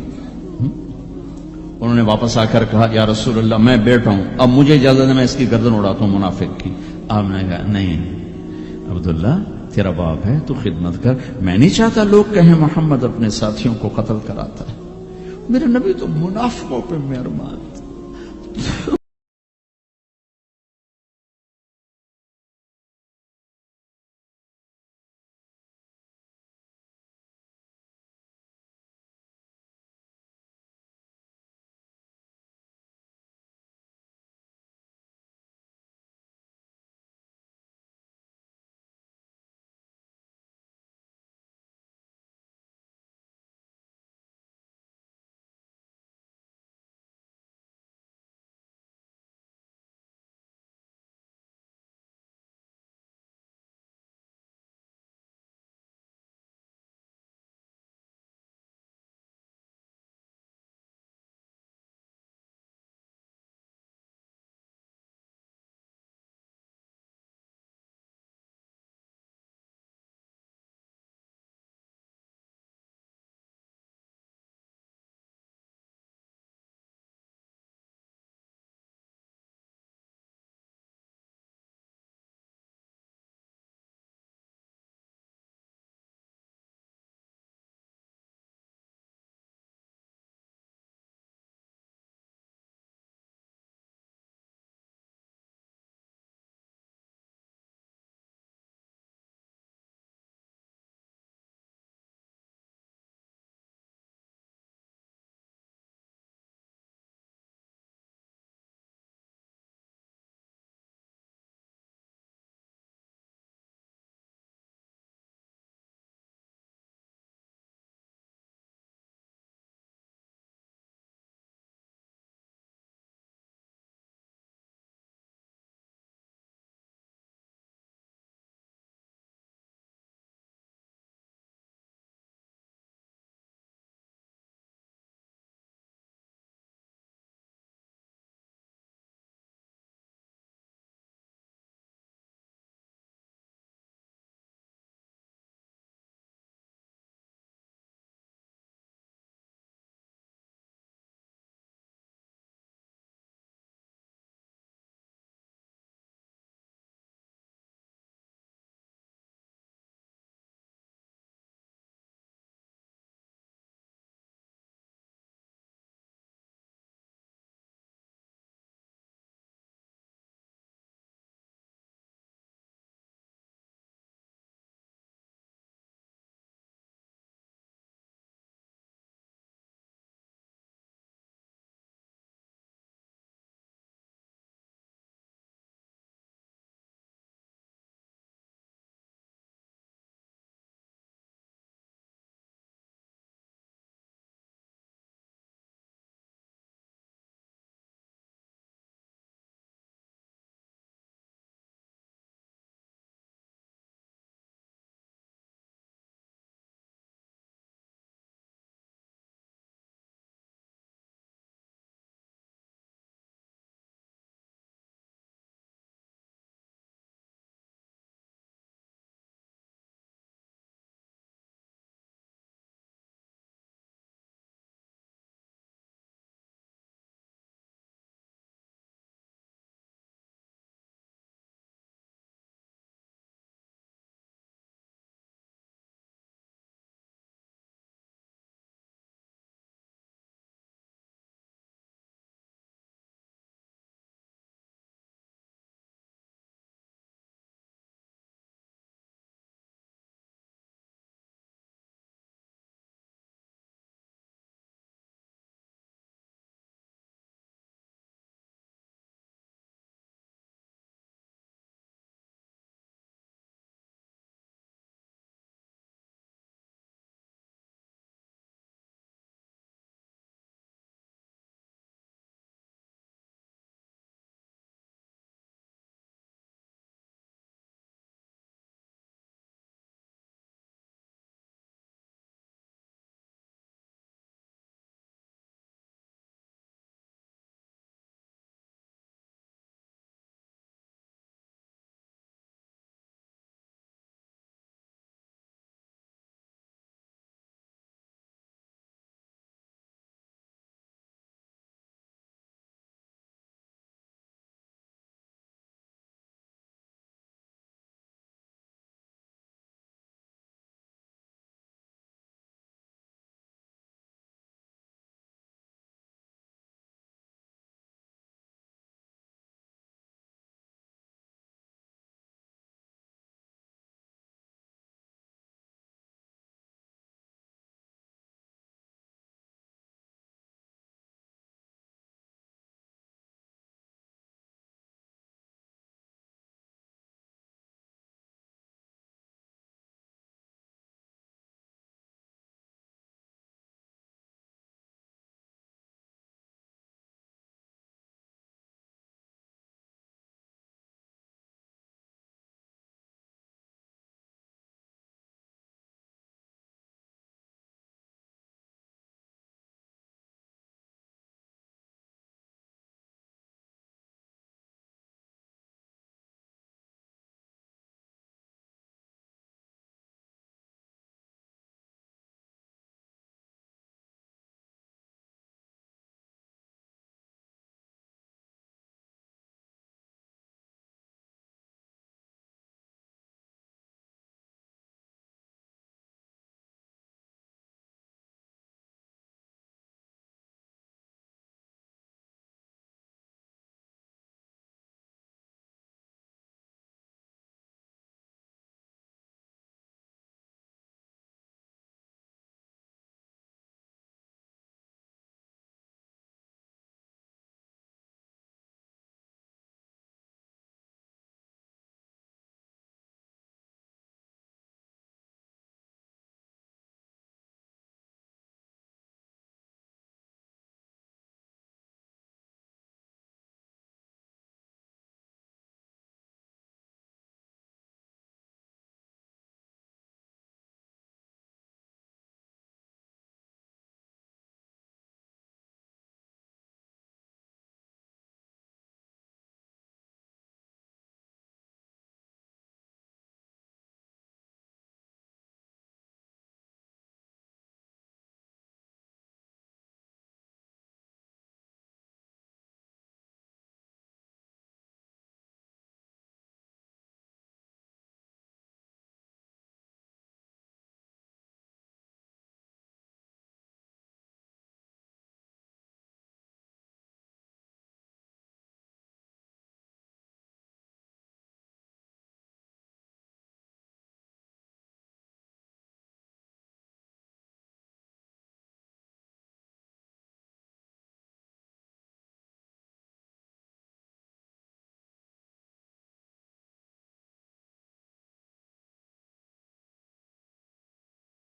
انہوں نے واپس آ کر کہا یا رسول اللہ میں بیٹا ہوں، اب مجھے اجازت ہے میں اس کی گردن اڑاتا ہوں منافق کی. آپ نے کہا نہیں عبداللہ تیرا باپ ہے تو خدمت کر. میں نہیں چاہتا لوگ کہیں محمد اپنے ساتھیوں کو قتل کراتا ہے. میرے نبی تو منافقوں پہ مہربان.